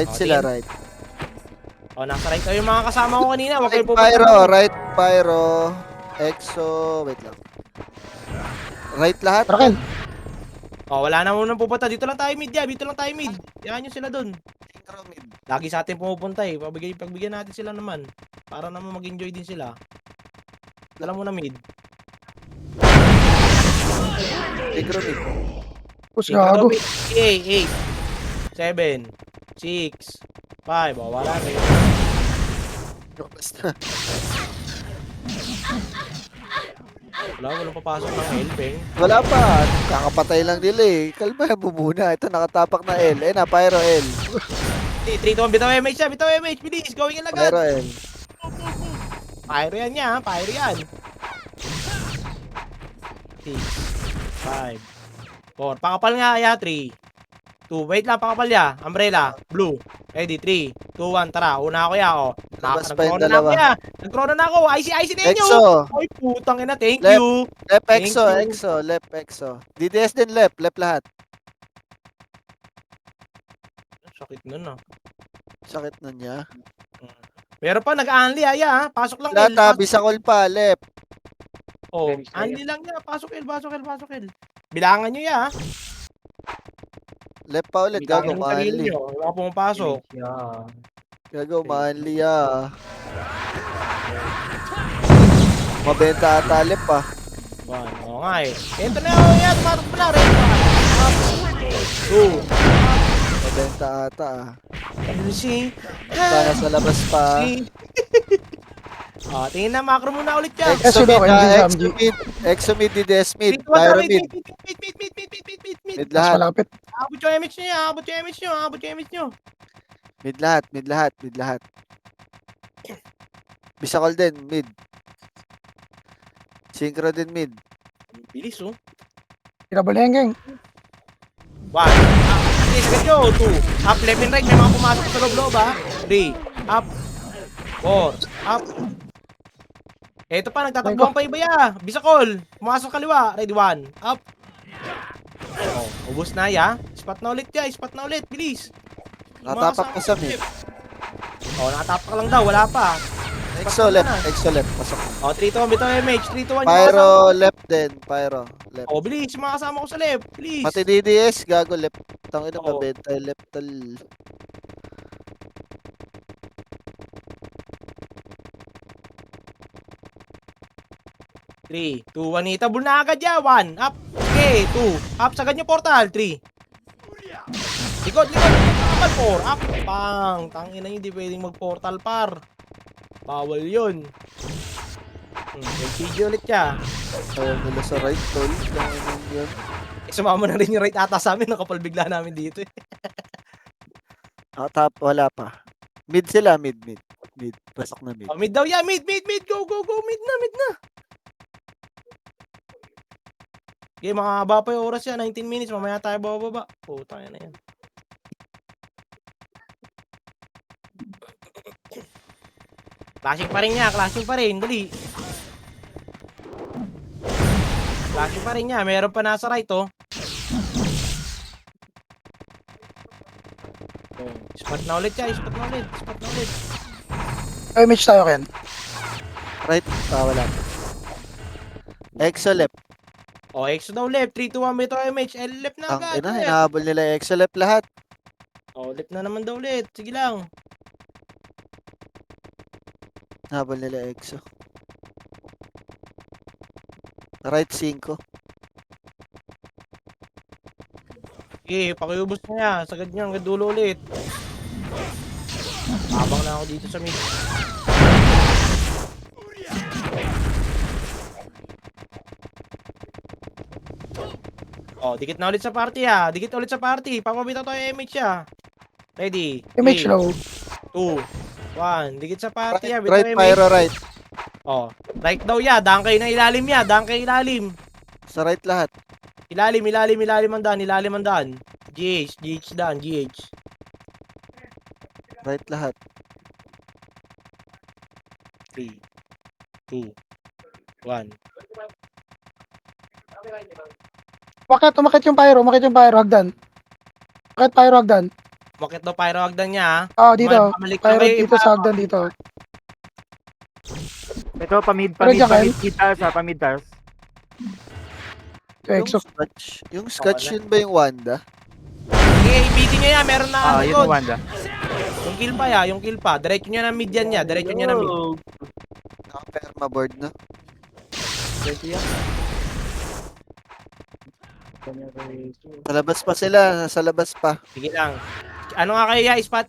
Oh, sila, tingin. right. O, nasa right. O, yung mga kasama ko kanina, wag Right kayo pyro, right pyro. Exo, wait lang. Right lahat? Tara, Ken. O, wala na muna pupunta. Dito lang tayo mid ya, dito lang tayo mid. Yan nyo sila dun. Synchro mid. Lagi sa atin pumupunta eh. Pagbigyan natin sila naman. Para naman mag-enjoy din sila. Alam mo na mid. Synchro mid. Push gago. 8, 7, 6, 5. O, wala na yun. Basta. Walang papasok ng helping. Wala pa. Kakapatay lang nila eh. Kalma mo muna. Ito nakatapak na L. Eh na, pyro L. 3, 2, 1, bitaw MH siya, bitaw MH. Bilis, going in Pyro agad. L. Pyro yan niya, pyro yan. 6, 5, 4. Pakapal nga ya, 3, 2. Wait lang, pakapal ya. Umbrella, blue. Ready, 3, 2, 1. Tara, una ako ya, o. Labas pa yung Nag-corona na ako dalawa. ya. Nag-corona na ako. IC na inyo. Exo. Ay, putang ina, thank Left. you. Left Thank Exo. you. Exo. Left Exo. DDS din left. Left lahat. Sakit nun ah. Sakit na niya. Meron pa, nag-unli ya, ha. Pasok lang Lahat L. ha. Bisacol pa. Left. Oh, unli lang ya. Pasok L. Bilangan nyo ya, ha. Left pa ulit. Gago. Bilangan yung sarili Maanli. nyo. Wala pumapasok. Gago. Maanli ah. Mabenta ata left pa. Oo nga eh. Ito na ako yan. Tumatok mo na. Red 1. 2. Mabenta ata ah. Si. Sana sa labas pa. Tingin na. Macro muna ulit yan. Exo Exo daw, mid hindi ah. Samji. Exo mid. DDS mid. Mid, wag Pyro na, mid. Mid. Mid Mas lahat. malapit. Abot yung MH nyo. Abot yung MH nyo. Mid lahat. Bisacol din. Mid. Synchro din mid. Bilis oh. Tinabalengeng. 1. Ready, sagad nyo. 2. Up, left and right. May mga pumasok sa loob-loob, ha. 3. Up. 4. Up. Eto pa, nagtatakbuhan pa iba ya. Bisakol. Pumasok kaliwa. Ready, 1. Up. Oh, ubos na ya. Spot na ulit ya. Spot na ulit. Bilis. Natapak pa sa mid. Oh, nakatapak lang daw. Wala pa. Exo left. Exo left. Pasok. Oh, 3-2-1. Bitaw MH. 3-2-1. Pyro left din. Pyro left. Oh, bilis. Yung mga kasama ko sa left. Bilis. Pati DDS, gago left. Tangina Oo. mabenta left tal. Three, 2, 1. Itabol na agad ya. 1. Up. Okay. 2. Up. Sagad nyo portal. 3. Likod. Kapal 4. Up. Pang. Tangina nyo. Hindi pwedeng mag-portal par. Bawal yun. LPG ulit ya. Ayaw nila sa right tol. Tangina yun. Sumama na rin yung right ata sa amin. Nakapal bigla namin dito eh. Top, wala pa. Mid sila, mid. Mid. Pasok na mid. Oh, mid daw ya. Mid. Go. Mid na. Okay, makakaba pa yung oras yan. 19 minutes. Mamaya tayo bababa. Tayo na yan. Clashing pa rin niya. Dali. Clashing pa rin niya. Meron pa nasa right, oh. Spot na ulit siya. Spot na ulit. MH tayo, Ken. Right, wala. Exo left. Oh, exo daw left. 3-2-1 bito MH. Left na Ang agad. ina, hinahabol nila exo left lahat. Oh, left na naman daw ulit. Sige lang. Hinahabol nila exo. Right 5. Okay, pakiubos na niya. Sagad niya hanggang dulo ulit. Habang na ako dito sa mid. Oh, dikit na ulit sa party ha. Dikit ulit sa party. Papabitaw tayo MH ha. Ready? MH low. 2, 1. Dikit sa party ha. Right, pyro right. Oh, right daw ya. Daan kayo na ilalim ya. Daan kayo ilalim. Sa right lahat. Ilalim ang daan. GH daan, GH. Right lahat. 3, 2, 1. Umakit yung pyro, hagdan. Umakit pyro, hagdan. Bakit daw pyro hagdan niya ha? Dito. Pamalik na Pyro kayo, dito sa hagdan dito. Ito, pamid taas ha, pamid taas. Exo. Yung scratch yun ba yung Wanda? Okay, ibitin niya yan. Meron na Yun yung Wanda. Yung kill pa ya, yung kill pa. Diretso niya na mid yan niya. Diretso niya na mid. Naka-permaboard na. Sa labas pa sila, sa labas pa. Sige lang. Ano nga kayo ya? Spot.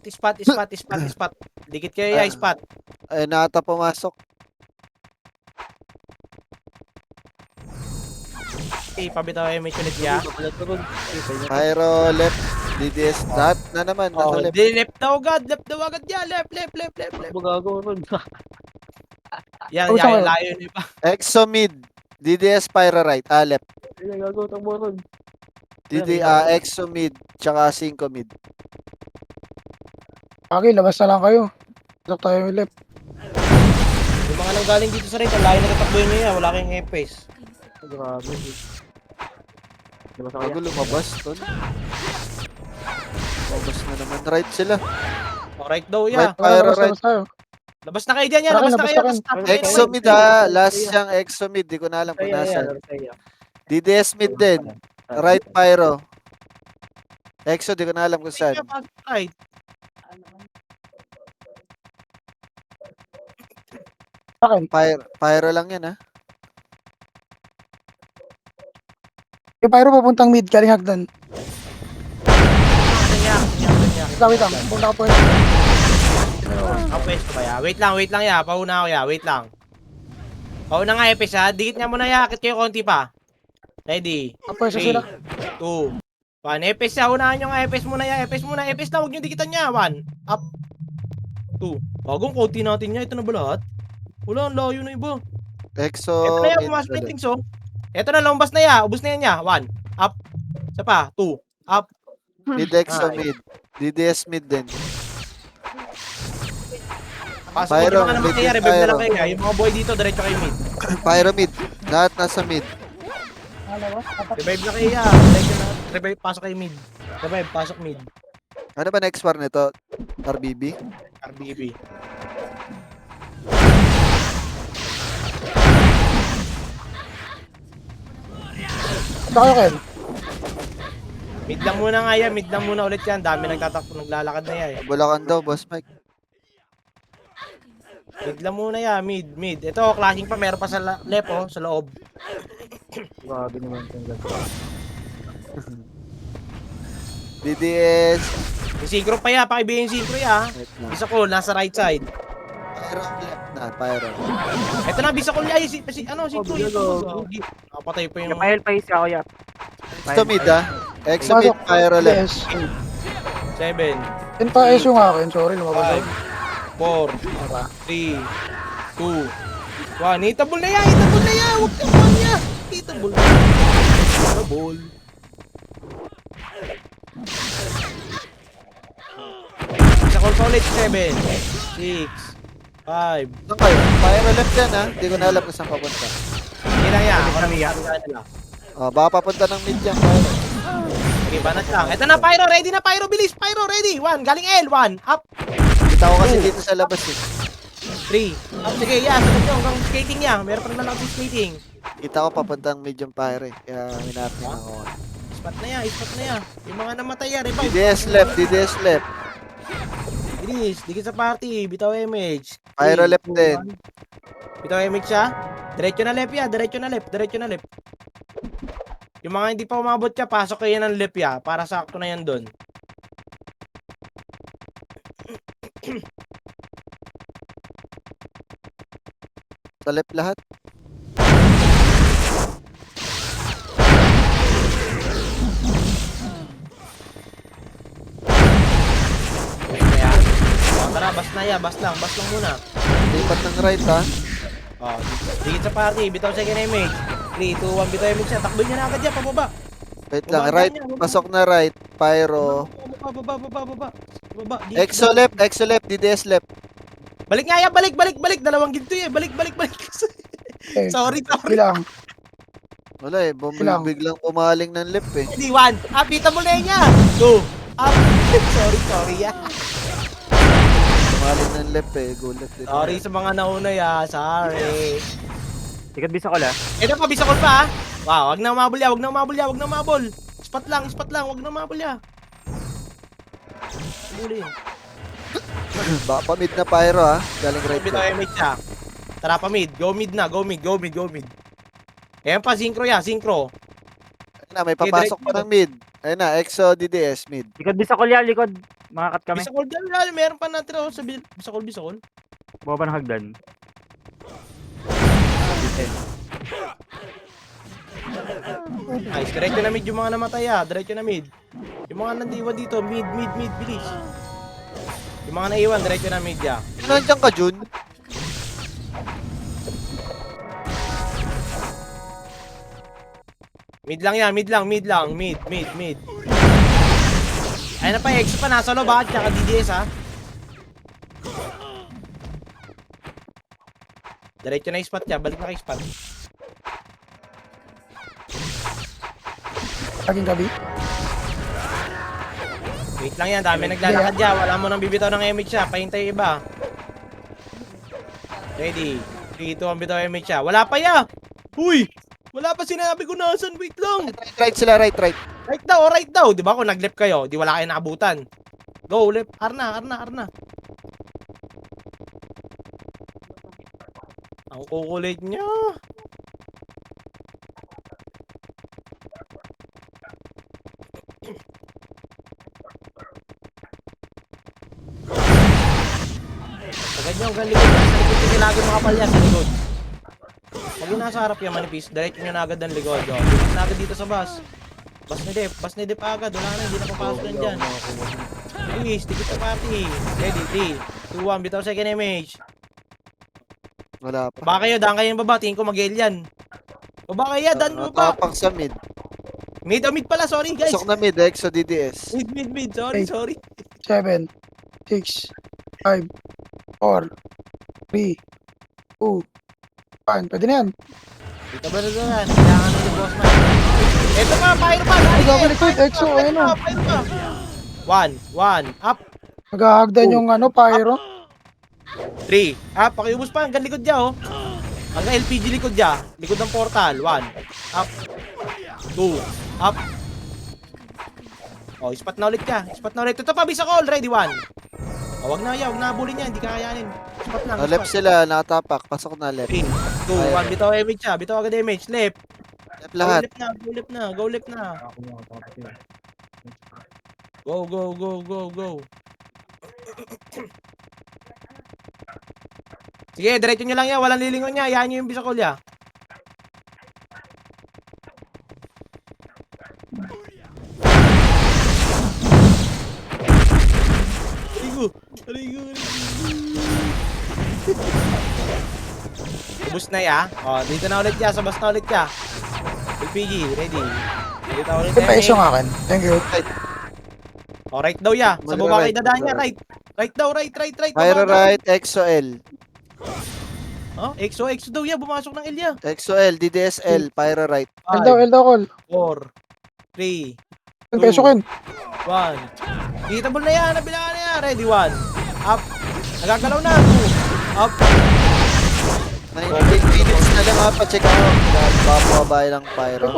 Dikit kayo ya, spot. Ay, nata pumasok. Okay, pabitaw MH ulit ya. Pyro left. DDS lahat na naman. Oh, Nasa left. di left daw agad ya. Left. Magago ron. Yan, Oh, sorry. layo niyo pa. Exo mid. DDS pyro right. Left. Magago, takbo ron. Exo mid. Tsaka 5 mid. Okay, labas na lang kayo. Pasok tayo yung left. Yung mga nanggaling dito sa right, ang layo na tatakbuhin niyo yan. Wala kayong FPS. Grabe. Diba sa Bago lumabas, tol. Lumabas na naman. Right sila. Alright daw ya. Right, pyro right. Labas tayo. Labas na kayo dyan ya. Labas na kayo. Labas na Tapos Exo mid ha. Last siyang exo mid. Di ko na alam kung nasa. DDS mid din. Right pyro. Exo, di ko na alam kung saan. Right. Akin. Pyro lang yan ha. Yung pyro papuntang mid, galing hagdan. Wait lang. Punta ka po. Okay, ba ya? Wait lang ya. Pauna ako ya. Wait lang. Pauna nga FPS ha. Dikit nga muna ya. Akit kayo konti pa. Ready? Pwesto 3, sila. 2, 1. FPS ya. Unahan nyo nga FPS muna ya. FPS muna. FPS na. Huwag nyo dikitan niya. 1. Up. 2. Bagong konti natin niya. Ito na ba lahat? Wala. Ang layo na iba. Exo Ito na ya. mid. Pumasok na yung things oh. Ito na. Lumabas na ya. Ubus na yan ya. 1. Up. Isa pa. 2. Up. Mid EXO mid. DDS mid din. Pasok Pyro, yung mga naman mid kaya, din, revive na lang Pyro. kaya. Yung mga boy dito, diretso kayo mid. Pyro mid. Lahat nasa mid. Revive na kaya. Diretso na. Revive, pasok kayo mid. Revive, pasok mid. Ano ba next war nito? RBB? RBB. Punta kayo, Ken. Mid lang muna nga yan. Mid lang muna ulit yan. Dami nagtatakbo, naglalakad na yan. Bulacan daw, Boss Mike. Mid lang muna yan. Mid, mid. Ito, clashing pa. Meron pa sa left, oh. Sa loob. Grabe naman itong DDS. Yung synchro pa yan. Pakibigyan yung synchro yan. Wait lang. Bisa ko, nasa right side. Pyro left na, Pyro. Ito na, bisa ko niya. Ano, synchro. Nakapatay pa yung... Kapahel pa isa ako, Yap. EXO mid ah. EXO mid, Pasok. Pyro left. Yes. 7, Yun pa, S yung akin. Sorry, lumabas 5, ako. 4, 3, 2, 1. Hitable na yan! Hitable na yan! Huwag kang kuhan niya! Hitable na yan! Hitable. Isa call pa ulit. 7, 6, 5. Saan kayo? Pyro left yan ah. Hindi ko na alam kung saan papunta. Hindi lang yan. Ako na miya. Oh, baka papunta ng mid yan, Pyro. Okay, banat lang. Ito na, Pyro. Ready na, Pyro. Bilis. Pyro, ready. 1. Galing L. 1. Up. Kita ko kasi dito sa labas eh. 3. Up. Sige, yeah. Sagot nyo. Hanggang skating niya. Meron pa naman lang si skating. Kita ko papuntang medium Pyro eh. Kaya minapin ako. Spot na yan. Spot na yan. Yung mga namatay yan. Revive. DDS left, DDS left. Bilis. Dikit sa party. Bitaw image. Pyro 3, left 2, din. 1. Bitaw image siya. Diretso na left ya. Diretso na left. Diretso na left. Yung mga hindi pa umabot ka, pasok kayo ng left ya. Para sakto na yan doon. Sa left lahat. Kaya, tara, bas na ya. Bas lang muna. Lipat ng right ha. Oh, dikit sa party. Bitaw second image. 3, 2, 1. Bitaw image siya. Takbo niya na agad yan. Pababa. Wait lang, Bumaba right. niya, bumaba. Pasok na right. Pyro. Baba. EXO left, DDS left. Balik nga yan. Balik. Dalawang ginto yan. Balik. Okay. Sorry. Sige lang. Wala eh, Ilang? biglang pumaling ng left eh. Ready, 1. Pita mo na niya. 2. Up. Sorry ya. Pumaling ng left eh, gulat din. Sorry sa mga nauna ya. Sorry. Tikat bisa ko la. Ito pa, bisakol pa ha. Wow, wag na umabol ya. Spot lang. Wag na umabol ya. Bulin. Baka pa mid na Pyro ha. Galing right Bitaw side. image siya. Tara pa mid. Go mid na. Go mid. Ayan pa, synchro ya. Synchro. Ayun na, may papasok pa ng mid. Ayun na, EXO, DDS, mid. Likod bisa ko ya, likod. Makakat kami. Bisakol dyan. Meron pa natira sa bisakol. Buka pa ng hagdan. Nice. Diretso na mid yung mga namatay ha. Diretso na mid. Yung mga nandiwan dito. Mid. Bilis. Yung mga naiwan. Diretso na mid ya. Nandiyan ka, Jun? Mid lang yan, mid. Ayun na pa, EXO pa, nasa loob ha, tsaka DDS ha. Diretso na yung spot niya, balik na kay spot. Laging gabi. Wait lang yan, dami naglalakad dyan, wala mo nang bibitaw ng image siya, pahintay yung iba. Ready, 3, 2, 1, bitaw image siya, wala pa ya! Uy! Wala pa sinabi ko nasan, wait lang! Right sila, right. Right daw, di ba kung nag-left kayo, di wala kayo naabutan. Go, left, arna. Ang kukulit niya. Agad nyo, hanggang likod. Sa likod kasi lagi mga palya sa likod. Pag yung nasa harap yung manipis, diretso nyo na agad ang likod. O, diretso na agad dito sa bus. Bus ni Dep agad. Wala na, hindi na papasok yan dyan. Please, tikit sa party. Ready, 3, 2, 1, bitaw second image. Wala pa. Baka kayo, daan kayo ng baba. Tingin ko mag-alien. Baba kayo, daan mo ba? Tapak sa mid. Mid pala, sorry guys. Pasok na mid, Exo, DDS. Mid. Sorry, Eight. sorry. 7, 6, 5, 4, 3, 2, 1. Pwede na yan. Dito ba na yan? Kailangan na yung boss man. Ito pa, fire pa. Ay, gagalikod, Exo, ayun o. 1, up, Maghahagdan yung ano, pyro. 3, up. Pakiubos pa, hanggang likod niya, oh. Hanggang LPG likod niya. Likod ng portal. 1, up. 2, up. Oh, ispat na ulit ka. Ispat na ulit. Ito pa, bisa ko already. 1. Oh, wag na bully niya. Hindi kakayanin. Ispat lang. Left Ispat. sila, nakatapak. Pasok na left. 3, 2, 1. Bitaw image siya. Bitaw agad image. Left. Left lahat. Go left na. Go. Sige, diretso nyo lang yan. Walang lilingon niya. Yan nyo yung bisakol ya. Aligo. Ubus na ya. Oh, dito na ulit ya. Sabas na ulit ya. LPG, ready. Dito ulit Ito pa isang akin. Thank you. Oh, right daw ya. Sa baba kay Right. dadaan niya, right. Right daw, right. Pyro Baba daw. right, Exo L. Oh, EXO daw ya. Bumasok ng L ya. Exo L, DDS L, Pyro right. L daw, call. 4, 3, Peso kin. 1. Hitable na yan. Nabilangan na yan. Ready, 1. Up. Nagagalaw na. 2. Up. 19 minutes na lang ha, pa-check out. Baka mababa ng Pyro.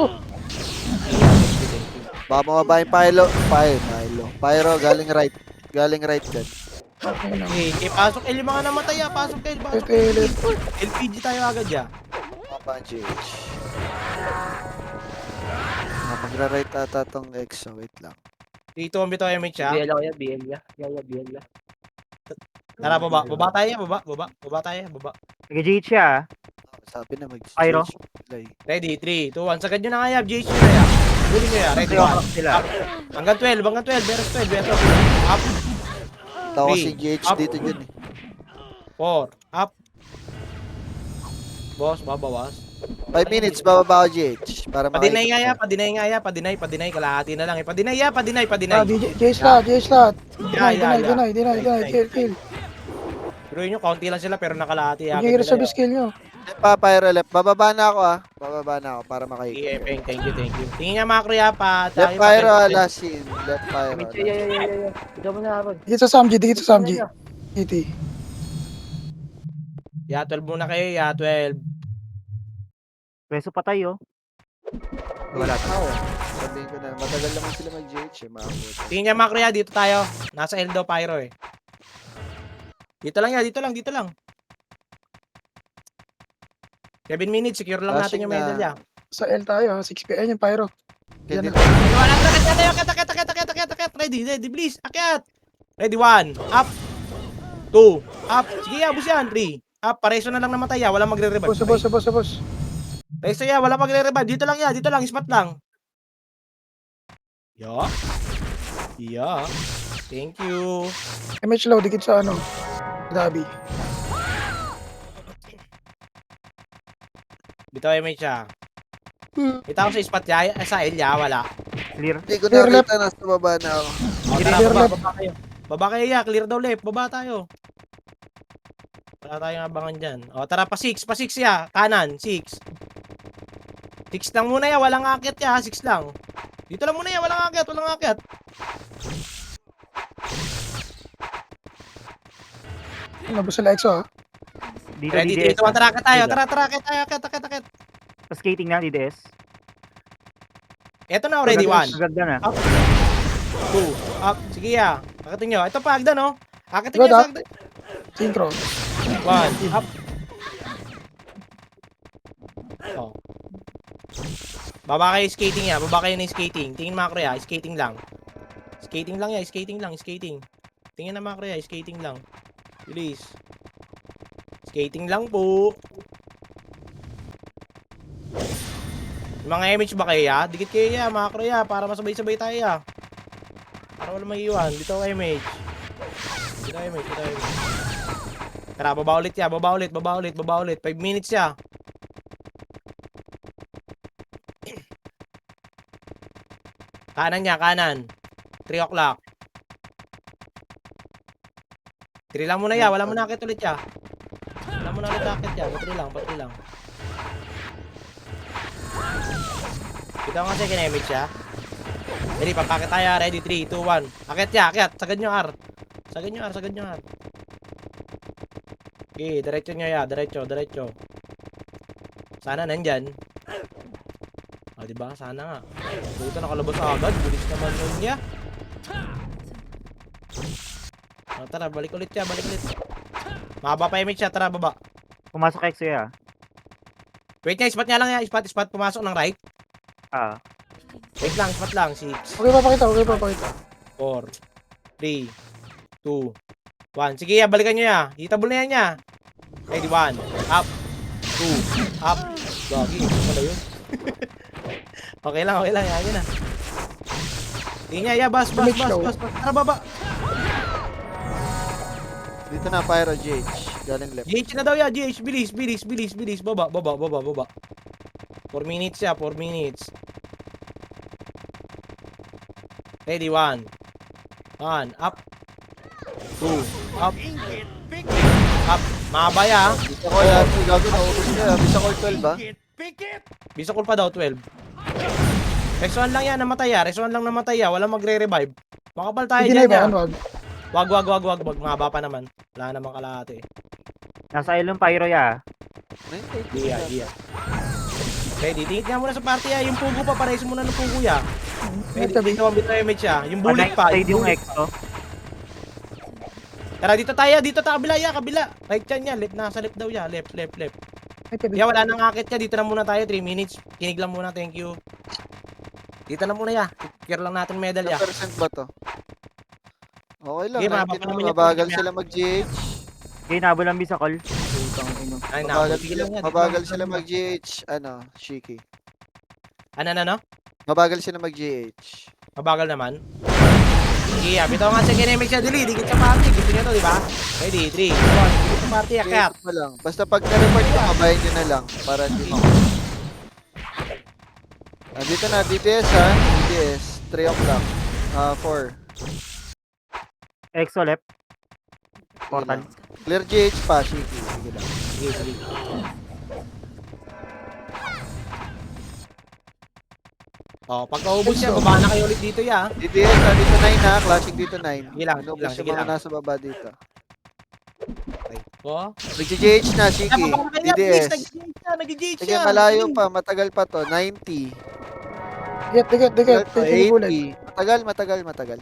Baka mababa yung Pyro, galing right. Galing right dyan. Okay, pasok L yung mga namatay ya. Pasok L. Pasok Ito, L. LPG tayo agad ya. Mababa ang GH. Magra-right ata tong Exo, wait lang. Dito ang bitaw image siya. BL ako yan, BL ya. BL ya. Tara, baba. Baba tayo. Baba tayo. Nag-GH siya ah. Sabi na mag Pyro. Ready, 3, 2, 1. Sagad nyo na kaya. GH nyo na ya. Huli nyo ya. Ready, 1. Sila. Hanggang 12. Beres 12. Up. Tawa Three. si GH Up. dito dyan eh. 4. Up. Boss, babawas. 5 minutes, bababa ako GH. Para Padinay nga ya. makikita. Padinay. Kalahati na lang eh. Padinay ya. Padinay. Ah, JS lahat. Yeah. Deny. Kill. Pero yun yung kaunti lang sila pero nakalahati ya. Yung reserve skill nyo. Left pa, Pyro left. Bababa na ako para makikita. Thank you. Tingin niya macro ya pa. Left Pyro, last scene. Left Pyro. Yeah. Ikaw mo na, Aaron. Dikit sa Samji. Iti. Ya 12 muna kayo ya 12. Preso patay oh. Wala pa. Sabihin ko na, matagal naman sila mag-GH eh. Maabot. Tingin niya macro ya dito tayo. Nasa Eldo Pyro eh. Dito lang. 7 minutes, secure lang natin yung medal ya. Sa L tayo, 6 PM yung pyro. Hindi Yan Akyat. Ready, please. Akyat. Ready, 1. Up. 2. Up. Sige ya, bus yan. 3. Up. Pareso na lang namatay ya. Walang magre-revive. Boss. Reso ya, walang magre-revive. Dito lang ya. Spot lang. Yeah. Thank you. MH low, dikit sa ano. Dabi. Bitaw yung siya. Bitaw sa spot ya. Sa Elia, wala. Clear. Hindi ko Clear nakita, nasa baba na ako. Tara, Clear left. baba kayo. Baba kayo ya. Clear daw left. Baba tayo. Wala tayong abangan dyan. O, tara, pa 6 ya. Kanan, 6. 6 lang muna ya. Walang akit ya. 6 lang. Dito lang muna ya. Walang akit. Nabos sila EXO ha. Dito Ready, DDS. 3, 2, 1. Tara, akit tayo. Dito. Tara, akit. Sa skating na DDS. Eto na, ready, 1. Agad na. 2. Up. Sige ya. Akitin nyo. Ito pa, Agda, no? Akitin nyo. Good, sa ah. Agda. Synchro. 1. Up. Oh. Baba kayo skating ya. Baba kayo na skating. Tingin macro ya. Skating lang. Skating. Tingin na macro ya. Skating lang. Please. Skating lang po. Mga image ba kayo ya? Dikit kayo ya. Macro ya. Para masabay-sabay tayo ya. Para wala maiiwan. Dito ang image. Tara, baba ulit ya. Baba ulit. 5 minutes ya. Kanan niya, kanan. 3 o'clock. 3 lang muna ya, wala mo nakit ulit ya. Wala mo na ulit nakit ya, patri lang. Kita nga siya kinemit siya. Ready, papakit tayo, ready, 3, 2, 1. Akit ya, akit, sagad nyo R. Sagad nyo R. Okay, diretso nyo ya, diretso. Sana nandyan. O, diba? Sana nga. Ito nakalabas agad, bilis naman yun niya. O, tara, balik ulit siya, balik ulit. Mahaba pa image siya, tara, baba. Pumasok Exo ya. Wait niya, spot niya lang ya, spot, pumasok ng right. Ah. Wait lang, spot lang, 6, Okay, papakita. 4, 3, 2, 1. Sige ya, balikan nyo ya. Hitabol na yan ya. Ready, 1, up, 2, up. Gagi, ito pala yun. Okay lang, yan na. Tingin niya, ya, bas. Tara, baba. Dito na, Pyro GH. Galing left. GH na daw ya, GH, bilis. Baba. 4 minutes ya, 4 minutes. Ready, 1, up, 2, up, up. Mahaba ya. Bisa ko yan. Gago na ubos niya. Bisa ko 12 ba? Bisa ko pa daw, 12. Resuan lang yan, namatay ya. Walang magre-revive. Makapal tayo Hindi na dyan iba. ya. Wag. Wag. Mahaba pa naman. Wala namang kalahati. Nasa ilong Pyro ya. Iya. Ready, tingit nga muna sa party ya. Yung pugo pa, pareso muna ng pugo ya. Ready, dito ang bitaw image ya. Yung bullet pa. Side yung bullet. Exo. Tara, dito tayo. Dito tayo, kabila. Right yan ya. Nasa left daw ya. Left. May tabi. Ya, wala nang akit ya. Dito na muna tayo. 3 minutes. Kinig lang muna. Thank you. Dito na muna ya. Secure lang natin medal ya. 2% ba to? Okay lang. Sige, 19 mababa naman na. yung Mabagal program sila mag-GH. Okay, nabol ang bisa call. Putang ino. Ay, Mabagal sila mag-GH. Ano? Shiki. Ano? Mabagal sila mag-GH. Mabagal naman. Sige, bitaw nga sa kinemig siya. Dili, dikit sa party. Gusto niyo to, di ba? Ready, 3, 2, 1. Dikit sa party, akat. GH mo lang. Basta pag na-report nyo, kabayan nyo na lang. Para hindi mo. Dito na, DDS ha. DDS. 3 o'clock. 4. Exo left. Portal. Clear GH pa, Shiki. Sige lang. Sige. Oh, pagkaubos siya, baba na kayo ulit dito ya. DDS ha, dito 9 ha. Classic dito 9. Sige lang, Inubos sige yung mga lang. nasa baba dito. Oh. Mag-GH na, Shiki. DDS. Nag-GH Sige, siya. malayo pa. Matagal pa to. 90. Dikit. Titibulan. 80. Matagal.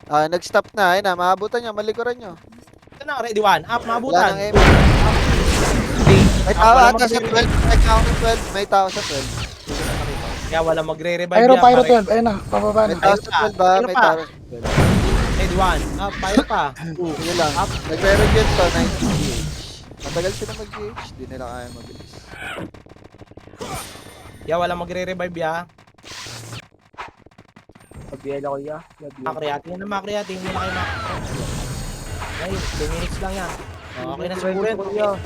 Nag-stop na. Ayun na, maabutan nyo. Malikuran nyo. Ito na, ready, 1. Up, Wala mabutan. nang M. May tao Wala ata sa 12. May tao sa 12. May tao sa 12. Kaya wala magre-revive Pyro yan. 12. Ayun na. Pababa May na. tao sa 12 ba? Ano May pa? tao sa 12. Ready, 1. Up, pyro pa. Sige lang. Nagre-regen to. 90 GH. Matagal sila mag-GH. Di nila kaya mabilis. Kaya wala magre-revive ya. Pagbiela ko ya. Makreatin na makreatin. Hindi na kayo makreatin. Ay, 2 minutes lang yan. Okay na siguro yan.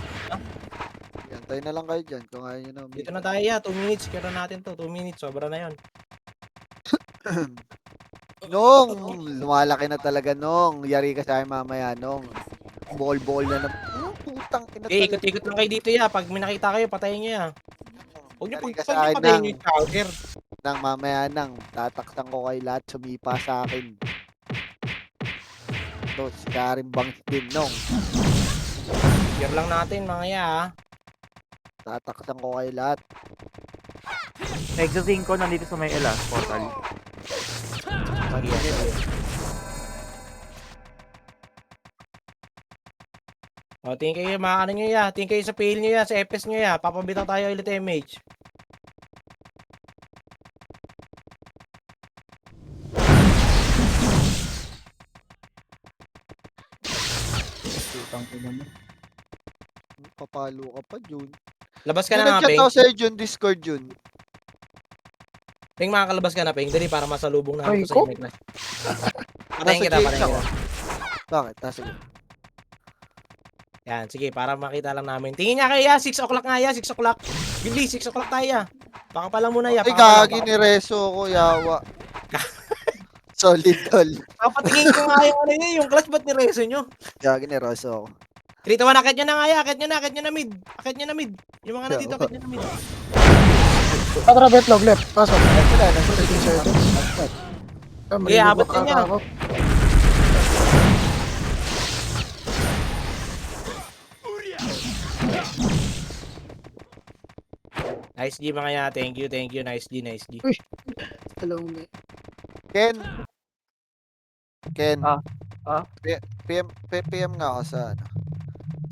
Antay na lang kayo dyan. Kung ayaw nyo na. Dito na tayo ya. 2 minutes. Kaya natin to. 2 minutes. Sobra na yun. Nung, lumalaki na talaga nung. Yari ka sa akin mamaya nung. Ball na na. Putang ina Eh, talaga. ikot-ikot lang kayo dito ya. Pag may nakita kayo, patayin nyo ya. Huwag nyo Yari ka patayin sa akin nyo nang. yung chowder. Nang mamaya nang. Tataksan ko kay lahat. Sumipa sa akin. Ito, si Karim Bangs din nung. Clear lang natin mga ya. Tataksan ko kay lahat. Exo 5 nandito sa may Ela. Portal. O, tingin kayo mga ano nyo ya. Tingin kayo sa fail nyo ya. Sa FS nyo ya. Papabitaw tayo ulit MH. Putang ino mo. Papalo ka pa, Jun. Labas ka May na nga, nag-chat Peng. ako sa'yo, Jun. Discord, Jun. Peng, makakalabas ka na, Peng. Dali, para masalubong na Ay, ako sa ko? inyo. Patayin kita, GH patayin ako. kita. Bakit? Sige. Yan, sige, para makita lang namin. Tingin niya kaya, 6 o'clock nga ya, 6 o'clock. Bilis, 6 o'clock tayo ya. Baka pa lang muna ya. Ay, baka pa lang, gagi baka- ni Reso ko, yawa. Solid, tol. Papatingin ko nga yung ano yun, yung clutch, ba't nireso nyo? Kaya gineroso ako. 3 to 1, akit nyo na nga, akit nyo na mid. Akit nyo na mid. Yung mga nandito, akit nyo na mid. Patra, betlog, left. Pasok. Wala, nasa 30 seconds. Okay, abot na niya. Nice G mga ya, thank you, nice G. Ken. Ken. Ah. PM nga ako sa ano.